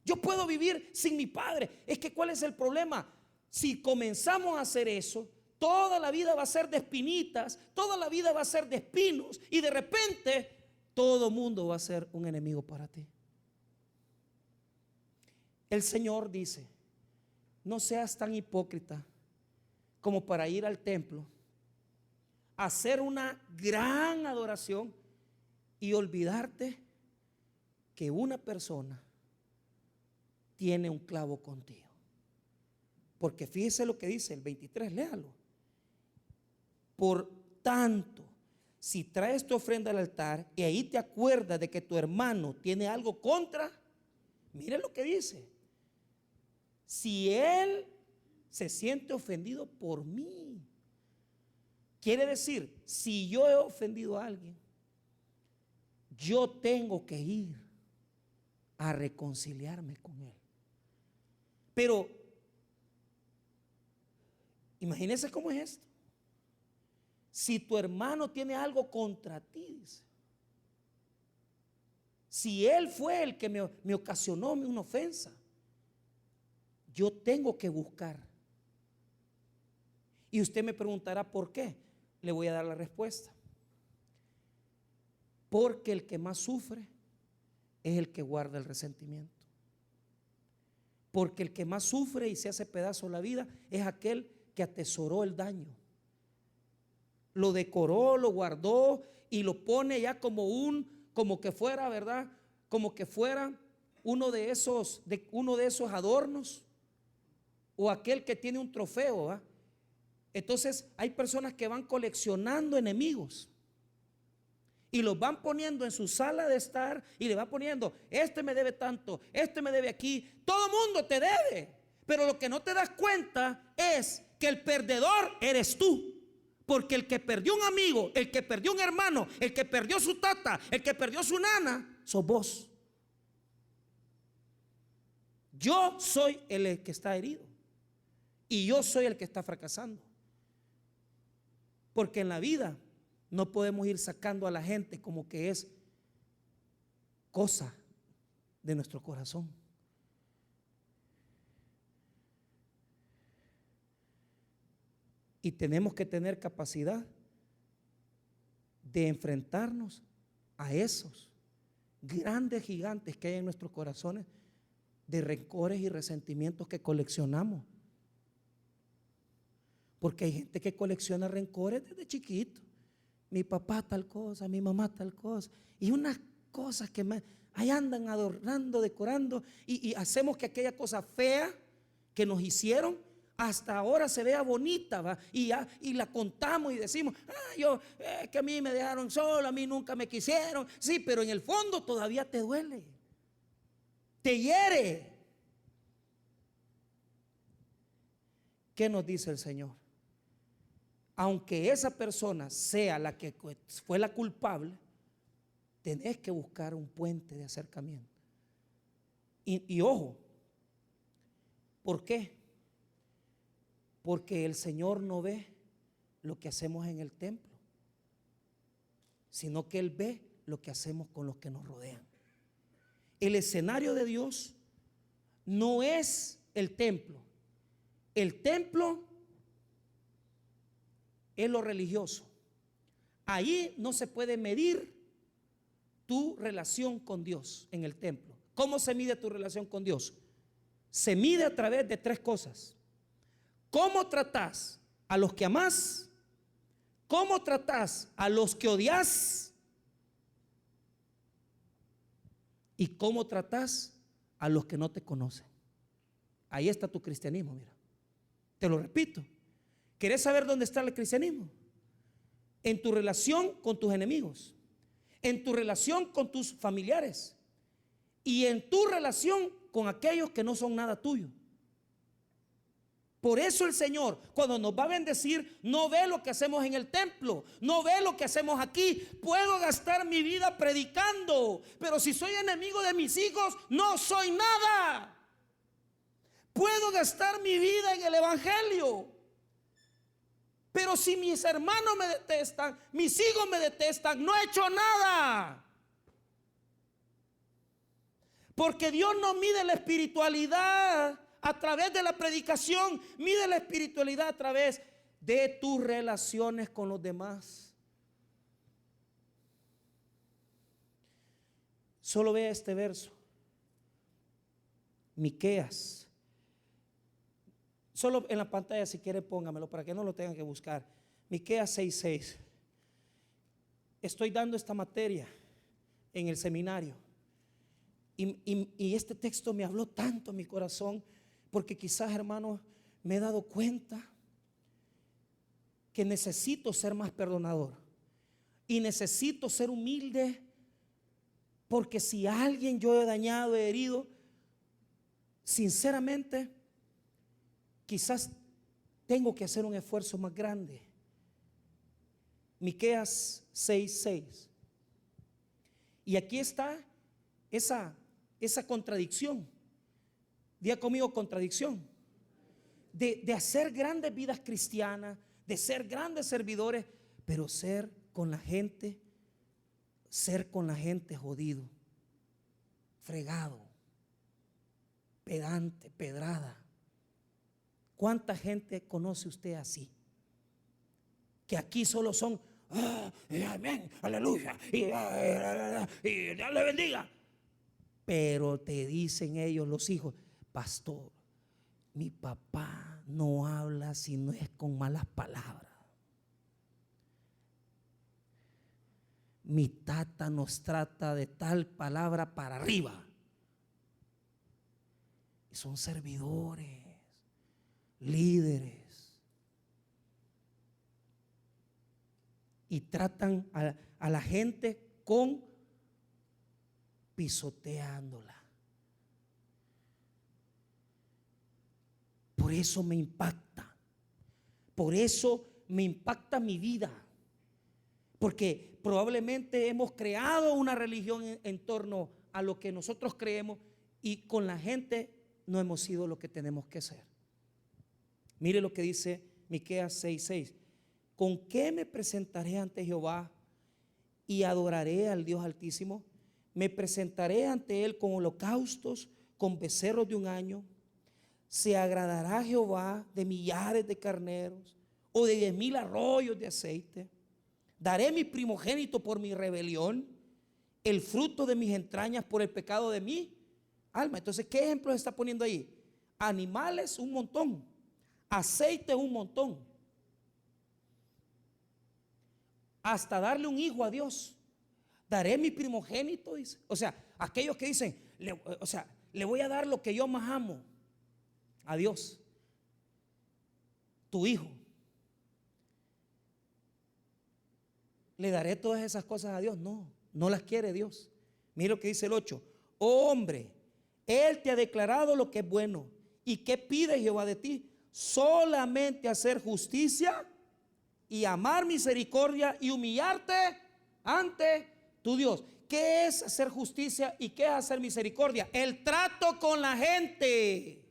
Yo puedo vivir sin mi padre. Es que ¿cuál es el problema? Si comenzamos a hacer eso, toda la vida va a ser de espinitas, toda la vida va a ser de espinos, y de repente todo mundo va a ser un enemigo para ti. El Señor dice: no seas tan hipócrita como para ir al templo, hacer una gran adoración y olvidarte que una persona tiene un clavo contigo. Porque fíjese lo que dice el 23, léalo. Por tanto, si traes tu ofrenda al altar y ahí te acuerdas de que tu hermano tiene algo contra, mire lo que dice: si él se siente ofendido por mí, quiere decir, si yo he ofendido a alguien, yo tengo que ir a reconciliarme con él. Pero imagínense cómo es esto. Si tu hermano tiene algo contra ti, dice, si él fue el que me ocasionó una ofensa, yo tengo que buscar. Y usted me preguntará por qué. Le voy a dar la respuesta. Porque el que más sufre es el que guarda el resentimiento. Porque el que más sufre y se hace pedazo la vida es aquel que atesoró el daño, lo decoró, lo guardó y lo pone ya como que fuera, ¿verdad? Como que fuera uno de esos adornos, o aquel que tiene un trofeo, ¿verdad? Entonces hay personas que van coleccionando enemigos y los van poniendo en su sala de estar, y le van poniendo, este me debe tanto, este me debe aquí, todo mundo te debe. Pero lo que no te das cuenta es que el perdedor eres tú. Porque el que perdió un amigo, el que perdió un hermano, el que perdió su tata, el que perdió su nana, sos vos. Yo soy el que está herido y yo soy el que está fracasando. Porque en la vida no podemos ir sacando a la gente como que es cosa de nuestro corazón. Y tenemos que tener capacidad de enfrentarnos a esos grandes gigantes que hay en nuestros corazones, de rencores y resentimientos que coleccionamos. Porque hay gente que colecciona rencores desde chiquito. Mi papá tal cosa, mi mamá tal cosa, y unas cosas que ahí andan adornando, decorando, y hacemos que aquella cosa fea que nos hicieron hasta ahora se vea bonita, ¿va? Y la contamos y decimos, que a mí me dejaron solo, a mí nunca me quisieron. Sí, pero en el fondo todavía te duele, te hiere. ¿Qué nos dice el Señor? Aunque esa persona sea la que fue la culpable, tenés que buscar un puente de acercamiento. Y ojo, ¿por qué? Porque el Señor no ve lo que hacemos en el templo, sino que Él ve lo que hacemos con los que nos rodean. El escenario de Dios no es el templo. El templo es lo religioso. Ahí no se puede medir tu relación con Dios en el templo. ¿Cómo se mide tu relación con Dios? Se mide a través de 3 cosas. ¿Cómo tratás a los que amás? ¿Cómo tratás a los que odias? ¿Y cómo tratás a los que no te conocen? Ahí está tu cristianismo, mira. Te lo repito. ¿Querés saber dónde está el cristianismo? En tu relación con tus enemigos, en tu relación con tus familiares y en tu relación con aquellos que no son nada tuyo. Por eso el Señor, cuando nos va a bendecir, no ve lo que hacemos en el templo, no ve lo que hacemos aquí. Puedo gastar mi vida predicando, pero si soy enemigo de mis hijos, no soy nada. Puedo gastar mi vida en el evangelio, pero si mis hermanos me detestan, mis hijos me detestan, no he hecho nada. Porque Dios no mide la espiritualidad a través de la predicación, mide la espiritualidad a través de tus relaciones con los demás. Solo vea este verso, Miqueas. Solo en la pantalla, si quiere póngamelo para que no lo tengan que buscar. Miqueas 6:6. Estoy dando esta materia en el seminario y este texto me habló tanto a mi corazón, porque quizás, hermanos, me he dado cuenta que necesito ser más perdonador y necesito ser humilde, porque si a alguien yo he dañado, he herido, sinceramente quizás tengo que hacer un esfuerzo más grande. Miqueas 6:6. Y aquí está esa contradicción. Diga conmigo, contradicción. De hacer grandes vidas cristianas, de ser grandes servidores, pero ser con la gente jodido, fregado, pedante, pedrada. ¿Cuánta gente conoce usted así? Que aquí solo son amén, aleluya, y Dios le bendiga. Pero te dicen ellos, los hijos, pastor, mi papá no habla si no es con malas palabras. Mi tata nos trata de tal palabra para arriba. Y son servidores, líderes, y tratan a la gente con pisoteándola. Por eso me impacta, por eso me impacta mi vida, porque probablemente hemos creado una religión en torno a lo que nosotros creemos, y con la gente no hemos sido lo que tenemos que ser. Mire lo que dice Miqueas 6:6. ¿Con qué me presentaré ante Jehová y adoraré al Dios Altísimo? Me presentaré ante Él con holocaustos, con becerros de un año. ¿Se agradará Jehová de millares de carneros o de 10,000 arroyos de aceite? Daré mi primogénito por mi rebelión, el fruto de mis entrañas por el pecado de mi alma. Entonces, ¿qué ejemplos está poniendo ahí? Animales, un montón. Aceite, un montón. Hasta darle un hijo a Dios. Daré mi primogénito, dice. O sea, aquellos que dicen, le voy a dar lo que yo más amo a Dios. Tu hijo. ¿Le daré todas esas cosas a Dios? No, no las quiere Dios. Mira lo que dice el 8. Oh, hombre, Él te ha declarado lo que es bueno. ¿Y qué pide Jehová de ti? Solamente hacer justicia y amar misericordia y humillarte ante tu Dios. ¿Qué es hacer justicia y qué es hacer misericordia? El trato con la gente,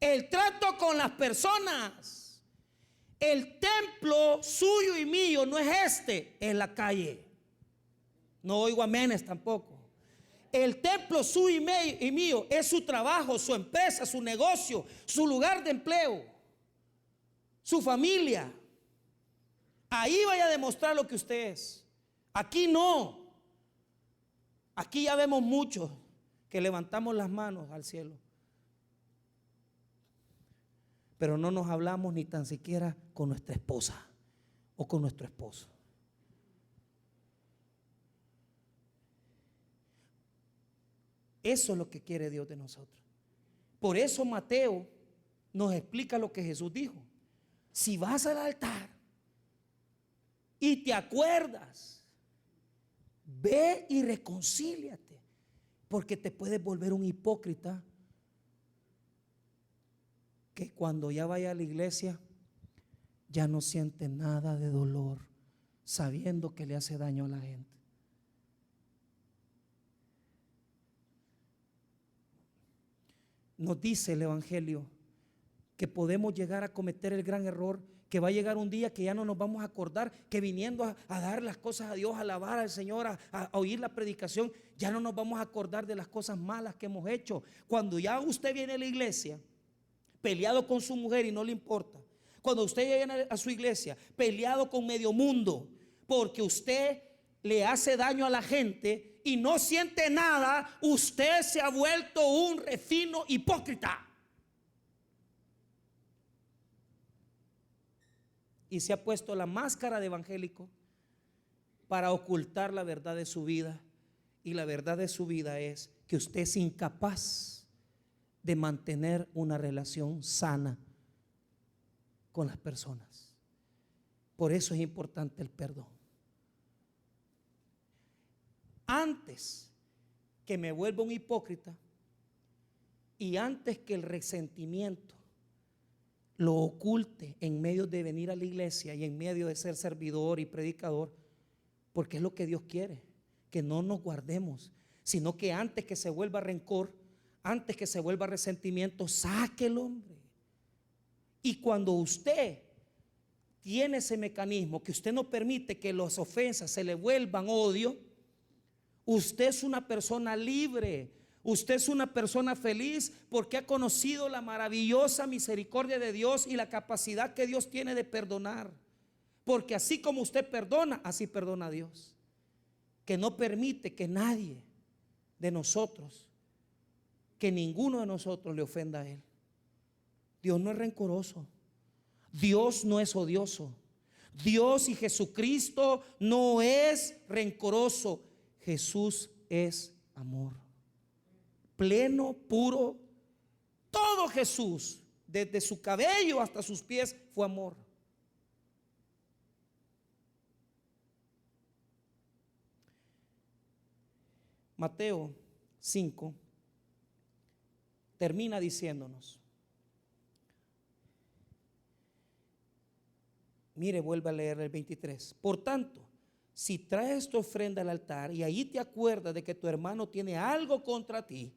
el trato con las personas, El templo suyo y mío no es este, es la calle. No oigo amenes tampoco. El templo suyo y mío es su trabajo, su empresa, su negocio, su lugar de empleo, su familia. Ahí vaya a demostrar lo que usted es. Aquí no. Aquí ya vemos muchos que levantamos las manos al cielo, pero no nos hablamos ni tan siquiera con nuestra esposa o con nuestro esposo. Eso es lo que quiere Dios de nosotros. Por eso Mateo nos explica lo que Jesús dijo. Si vas al altar y te acuerdas, ve y reconcíliate, porque te puedes volver un hipócrita que cuando ya vaya a la iglesia ya no siente nada de dolor, sabiendo que le hace daño a la gente. Nos dice el Evangelio que podemos llegar a cometer el gran error, que va a llegar un día que ya no nos vamos a acordar, que viniendo a dar las cosas a Dios, a alabar al Señor, a oír la predicación, ya no nos vamos a acordar de las cosas malas que hemos hecho. Cuando ya usted viene a la iglesia peleado con su mujer y no le importa, cuando usted viene a su iglesia peleado con medio mundo porque usted le hace daño a la gente y no siente nada, usted se ha vuelto un refino hipócrita. Y se ha puesto la máscara de evangélico para ocultar la verdad de su vida. Y la verdad de su vida es que usted es incapaz de mantener una relación sana con las personas. Por eso es importante el perdón. Antes que me vuelva un hipócrita y antes que el resentimiento lo oculte en medio de venir a la iglesia y en medio de ser servidor y predicador, porque es lo que Dios quiere, que no nos guardemos, sino que antes que se vuelva rencor, antes que se vuelva resentimiento, sáquelo, hombre. Y cuando usted tiene ese mecanismo, que usted no permite que las ofensas se le vuelvan odio, usted es una persona libre. Usted es una persona feliz porque ha conocido la maravillosa misericordia de Dios y la capacidad que Dios tiene de perdonar. Porque así como usted perdona, así perdona a Dios, que no permite que nadie de nosotros, que ninguno de nosotros le ofenda a Él. Dios no es rencoroso, Dios no es odioso, Dios y Jesucristo no es rencoroso. Jesús es amor pleno, puro. Todo Jesús, desde su cabello hasta sus pies, fue amor. Mateo 5 termina diciéndonos, mire, vuelve a leer el 23. Por tanto, si traes tu ofrenda al altar y ahí te acuerdas de que tu hermano tiene algo contra ti,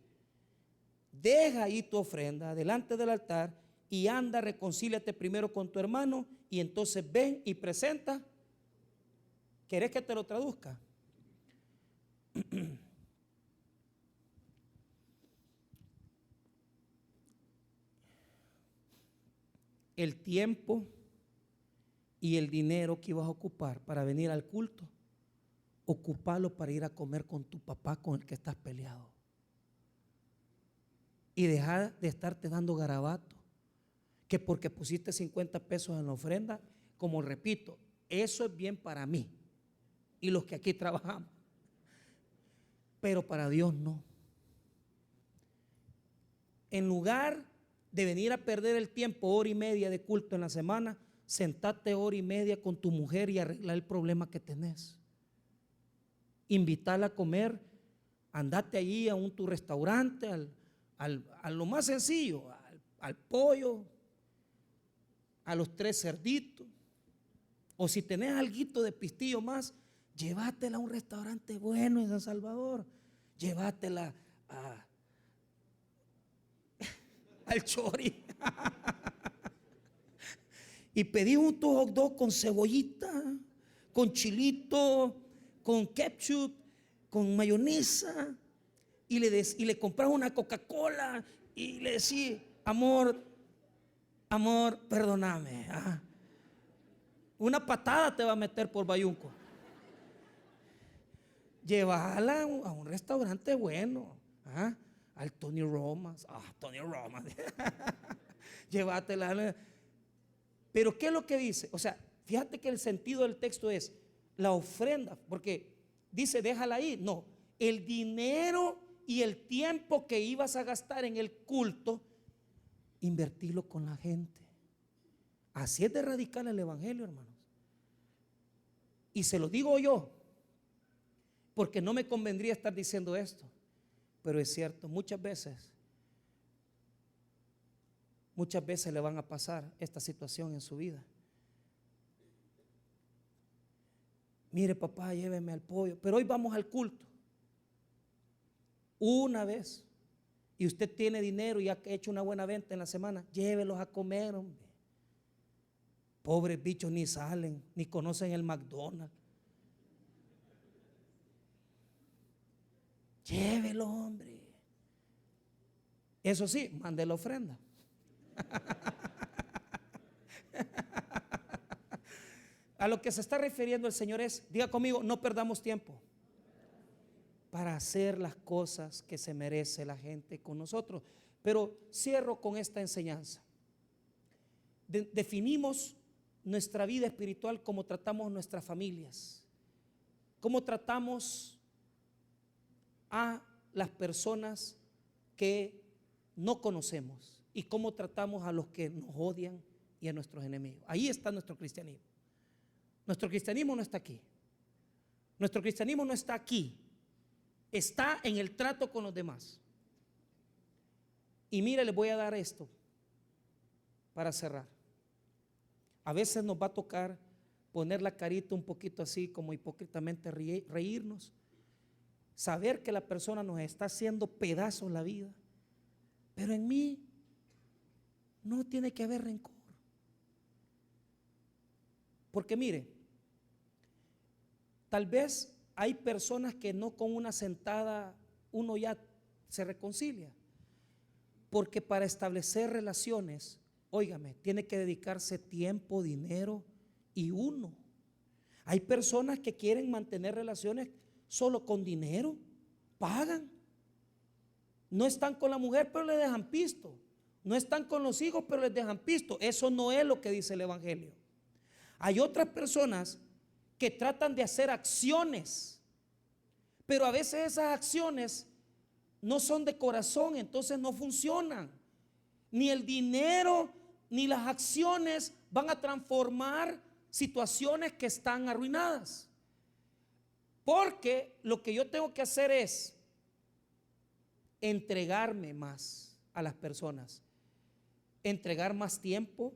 deja ahí tu ofrenda delante del altar y anda, reconcíliate primero con tu hermano y entonces ven y presenta. ¿Querés que te lo traduzca? El tiempo y el dinero que ibas a ocupar para venir al culto, ocupalo para ir a comer con tu papá con el que estás peleado. Y dejar de estarte dando garabato, que porque pusiste 50 pesos en la ofrenda, como repito, eso es bien para mí y los que aquí trabajamos, pero para Dios no. En lugar de venir a perder el tiempo, hora y media de culto en la semana, sentate hora y media con tu mujer y arreglar el problema que tenés. Invitarla a comer, andate allí a tu restaurante, a lo más sencillo, al pollo, a los 3 cerditos, o si tenés alguito de pistillo más, llévatela a un restaurante bueno en San Salvador, llévatela al Chori, y pedí un hot dog con cebollita, con chilito, con ketchup, con mayonesa, y le compraba una Coca-Cola y le decía, amor, perdóname. Una patada te va a meter por bayunco. Llévala a un restaurante bueno, al Tony Romas. Tony Romas. Llévatela. Pero ¿qué es lo que dice? O sea, fíjate que el sentido del texto es la ofrenda, porque dice déjala ahí. No, el dinero y el tiempo que ibas a gastar en el culto, invertirlo con la gente. Así es de radical el evangelio, hermanos. Y se lo digo yo, porque no me convendría estar diciendo esto, pero es cierto, muchas veces le van a pasar esta situación en su vida. Mire, papá, lléveme al pollo, pero hoy vamos al culto. Una vez, y usted tiene dinero y ha hecho una buena venta en la semana, llévelos a comer, hombre. Pobres bichos ni salen, ni conocen el McDonald's. Llévelo, hombre. Eso sí, mande la ofrenda. A lo que se está refiriendo el Señor es, diga conmigo, no perdamos tiempo para hacer las cosas que se merece la gente con nosotros. Pero cierro con esta enseñanza. Definimos nuestra vida espiritual como tratamos nuestras familias, cómo tratamos a las personas que no conocemos y cómo tratamos a los que nos odian y a nuestros enemigos. Ahí está nuestro cristianismo. Nuestro cristianismo no está aquí. Nuestro cristianismo no está aquí. Está en el trato con los demás. Y mire, les voy a dar esto para cerrar. A veces nos va a tocar poner la carita un poquito así, como hipócritamente reírnos. Saber que la persona nos está haciendo pedazos la vida. Pero en mí no tiene que haber rencor. Porque mire, tal vez hay personas que no con una sentada uno ya se reconcilia. Porque para establecer relaciones, óigame, tiene que dedicarse tiempo, dinero y uno. Hay personas que quieren mantener relaciones solo con dinero, pagan. No están con la mujer, pero le dejan pisto. No están con los hijos, pero les dejan pisto. Eso no es lo que dice el evangelio. Hay otras personas que tratan de hacer acciones, pero a veces esas acciones no son de corazón, entonces no funcionan. Ni el dinero ni las acciones van a transformar situaciones que están arruinadas. Porque lo que yo tengo que hacer es entregarme más a las personas, entregar más tiempo,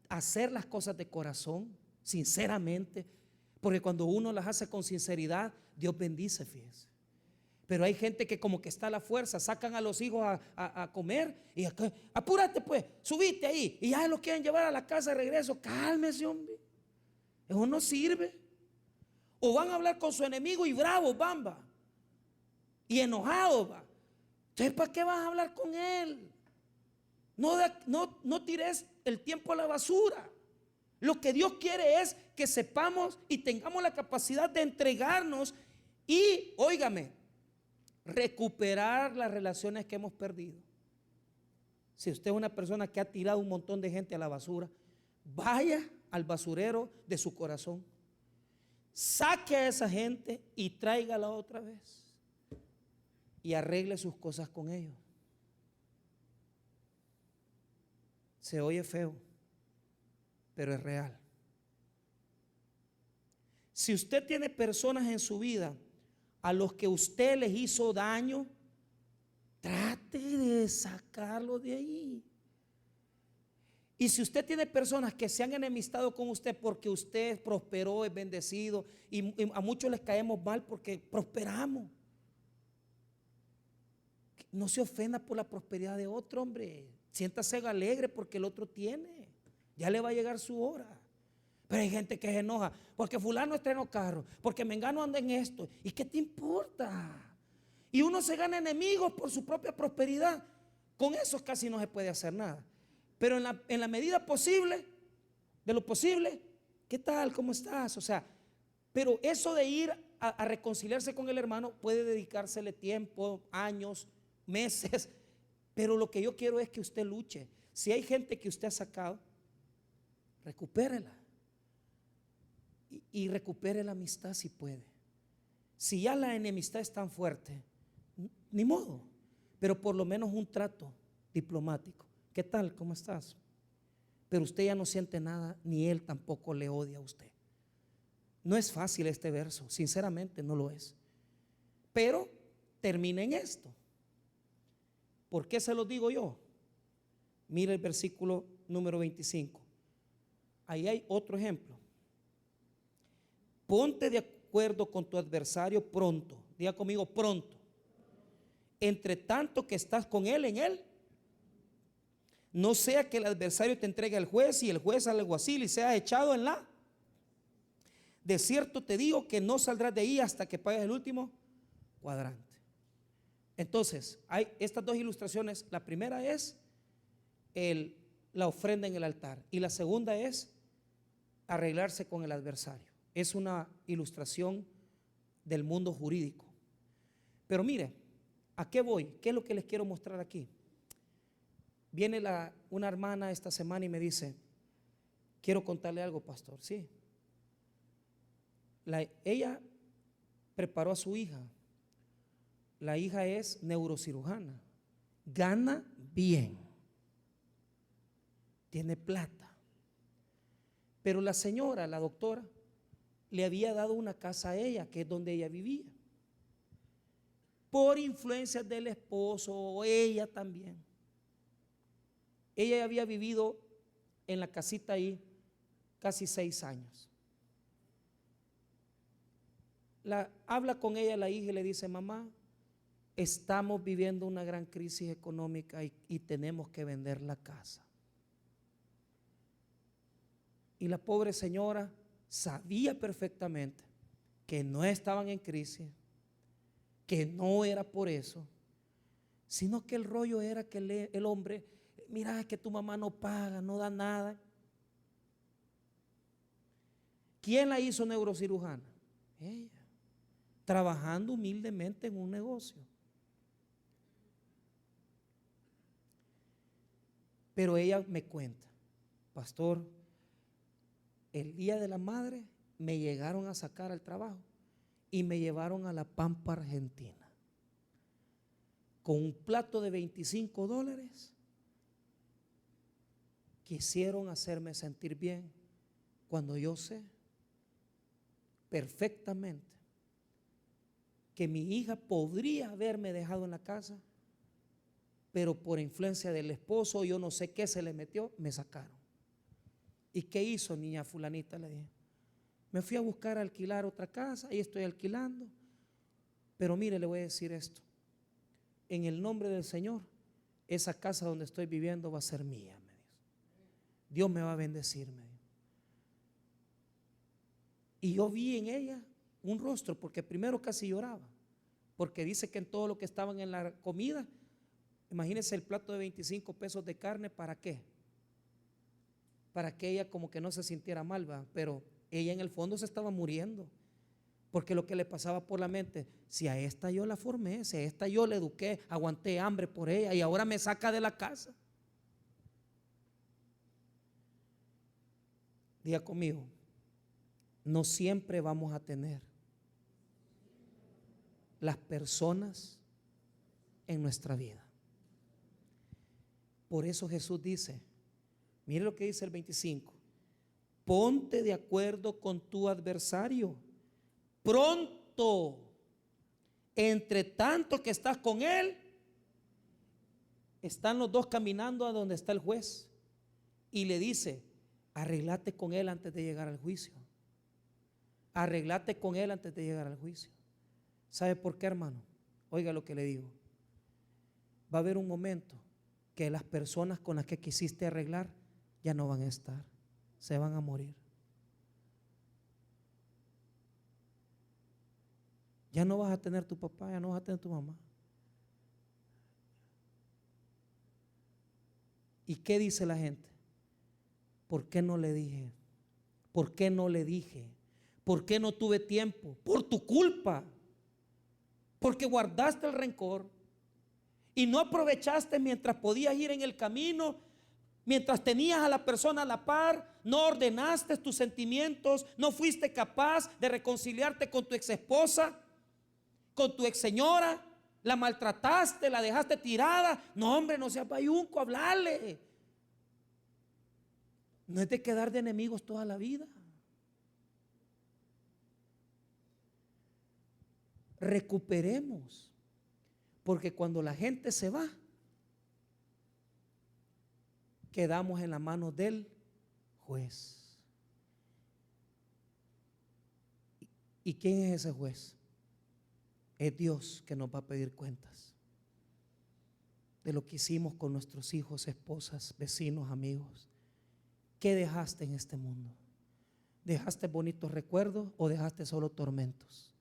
hacer las cosas de corazón, sinceramente, porque cuando uno las hace con sinceridad, Dios bendice, fíjese. Pero hay gente que como que está a la fuerza, sacan a los hijos a comer y acá, apúrate pues, subite ahí, y ya los quieren llevar a la casa de regreso. Cálmese, hombre, eso no sirve. O van a hablar con su enemigo y bravos, bamba, y enojados, va. Entonces, ¿para qué vas a hablar con él? No tires el tiempo a la basura. Lo que Dios quiere es que sepamos y tengamos la capacidad de entregarnos y, óigame, recuperar las relaciones que hemos perdido. Si usted es una persona que ha tirado un montón de gente a la basura, vaya al basurero de su corazón, saque a esa gente y tráigala otra vez y arregle sus cosas con ellos. Se oye feo, pero es real. Si usted tiene personas en su vida a los que usted les hizo daño, trate de sacarlo de ahí. Y si usted tiene personas que se han enemistado con usted porque usted prosperó, es bendecido, y a muchos les caemos mal porque prosperamos, no se ofenda por la prosperidad de otro, hombre. Siéntase alegre porque el otro tiene. ya le va a llegar su hora. Pero hay gente que se enoja porque fulano estrenó carro, porque mengano anda en esto. ¿Y qué te importa? Y uno se gana enemigos por su propia prosperidad. Con eso casi no se puede hacer nada. Pero en la medida posible, de lo posible, ¿qué tal? ¿Cómo estás? O sea, pero eso de ir a reconciliarse con el hermano puede dedicársele tiempo, años, meses. Pero lo que yo quiero es que usted luche. Si hay gente que usted ha sacado, recupérela. Y recupere la amistad si puede. Si ya la enemistad es tan fuerte, ni modo, pero por lo menos un trato diplomático. ¿Qué tal? ¿Cómo estás? Pero usted ya no siente nada, ni él tampoco le odia a usted. No es fácil este verso, sinceramente no lo es. Pero termina en esto. ¿Por qué se lo digo yo? Mira el versículo número 25. Ahí hay otro ejemplo. Ponte de acuerdo con tu adversario pronto. Diga conmigo, pronto. Entre tanto que estás con él en él, no sea que el adversario te entregue al juez y el juez al alguacil y sea echado en la. De cierto te digo que no saldrás de ahí hasta que pagues el último cuadrante. Entonces, hay estas dos ilustraciones. La primera es la ofrenda en el altar y la segunda es arreglarse con el adversario. Es una ilustración del mundo jurídico. Pero mire, ¿a qué voy? ¿Qué es lo que les quiero mostrar aquí? Viene una hermana esta semana y me dice, quiero contarle algo, pastor. Sí. Ella preparó a su hija. La hija es neurocirujana. Gana bien. Tiene plata. Pero la señora, la doctora, le había dado una casa a ella, que es donde ella vivía. Por influencias del esposo o ella también. Ella había vivido en la casita ahí casi 6 años. Habla con ella la hija y le dice, mamá, estamos viviendo una gran crisis económica y tenemos que vender la casa. Y la pobre señora sabía perfectamente que no estaban en crisis, que no era por eso, sino que el rollo era que el hombre, mira que tu mamá no paga, no da nada. ¿Quién la hizo neurocirujana? Ella, trabajando humildemente en un negocio. Pero ella me cuenta, pastor, el día de la madre me llegaron a sacar al trabajo y me llevaron a la Pampa Argentina con un plato de $25. Quisieron hacerme sentir bien cuando yo sé perfectamente que mi hija podría haberme dejado en la casa, pero por influencia del esposo, yo no sé qué se le metió, me sacaron. ¿Y qué hizo niña fulanita? Le dije, me fui a buscar a alquilar otra casa, ahí estoy alquilando, pero mire, le voy a decir esto, en el nombre del Señor, esa casa donde estoy viviendo va a ser mía, me dijo. Dios me va a bendecir, me dijo. Y yo vi en ella un rostro, porque primero casi lloraba, porque dice que en todo lo que estaban en la comida, imagínense el plato de 25 pesos de carne, ¿para qué? Para que ella como que no se sintiera mal, ¿va? Pero ella en el fondo se estaba muriendo, porque lo que le pasaba por la mente, si a esta yo la formé, si a esta yo la eduqué, aguanté hambre por ella y ahora me saca de la casa. Diga conmigo, no siempre vamos a tener las personas en nuestra vida. Por eso Jesús dice, mire lo que dice el 25, ponte de acuerdo con tu adversario pronto, entre tanto que estás con él. Están los dos caminando a donde está el juez y le dice, arreglate con él antes de llegar al juicio. Arreglate con él antes de llegar al juicio. ¿Sabe por qué, hermano? Oiga lo que le digo. Va a haber un momento que las personas con las que quisiste arreglar ya no van a estar, se van a morir. Ya no vas a tener tu papá, ya no vas a tener tu mamá. ¿Y qué dice la gente? ¿Por qué no le dije? ¿Por qué no le dije? ¿Por qué no tuve tiempo? Por tu culpa. Porque guardaste el rencor y no aprovechaste mientras podías ir en el camino, mientras tenías a la persona a la par, no ordenaste tus sentimientos, no fuiste capaz de reconciliarte con tu ex esposa, con tu ex señora, la maltrataste, la dejaste tirada. No, hombre, no seas bayunco, hablarle. No es de quedar de enemigos toda la vida. Recuperemos, porque cuando la gente se va, quedamos en la mano del juez. ¿Y quién es ese juez? Es Dios que nos va a pedir cuentas de lo que hicimos con nuestros hijos, esposas, vecinos, amigos. ¿Qué dejaste en este mundo? ¿Dejaste bonitos recuerdos o dejaste solo tormentos?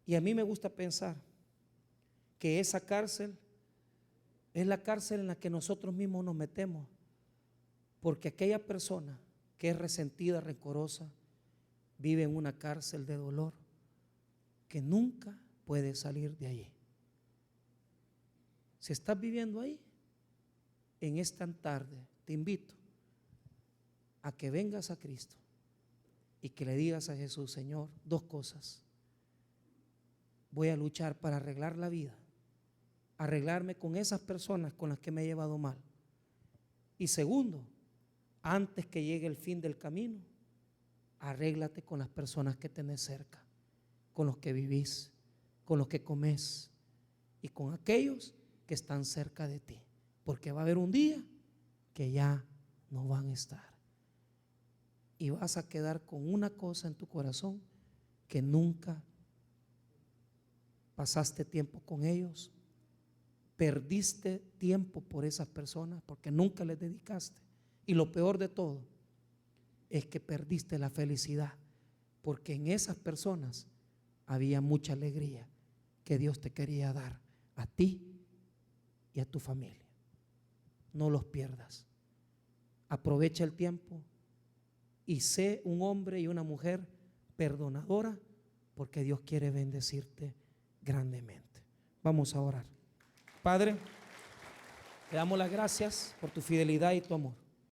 Y a mí me gusta pensar que esa cárcel es la cárcel en la que nosotros mismos nos metemos, porque aquella persona que es resentida, rencorosa, vive en una cárcel de dolor que nunca puede salir de allí. Si estás viviendo ahí, en esta tarde te invito a que vengas a Cristo y que le digas a Jesús: Señor, dos cosas. Voy a luchar para arreglar la vida, arreglarme con esas personas con las que me he llevado mal. Y segundo, antes que llegue el fin del camino, arréglate con las personas que tenés cerca, con los que vivís, con los que comés y con aquellos que están cerca de ti, porque va a haber un día que ya no van a estar y vas a quedar con una cosa en tu corazón: que nunca pasaste tiempo con ellos, perdiste tiempo por esas personas porque nunca les dedicaste. Y lo peor de todo es que perdiste la felicidad, porque en esas personas había mucha alegría que Dios te quería dar a ti y a tu familia. No los pierdas. Aprovecha el tiempo y sé un hombre y una mujer perdonadora, porque Dios quiere bendecirte grandemente. Vamos a orar. Padre, te damos las gracias por tu fidelidad y tu amor.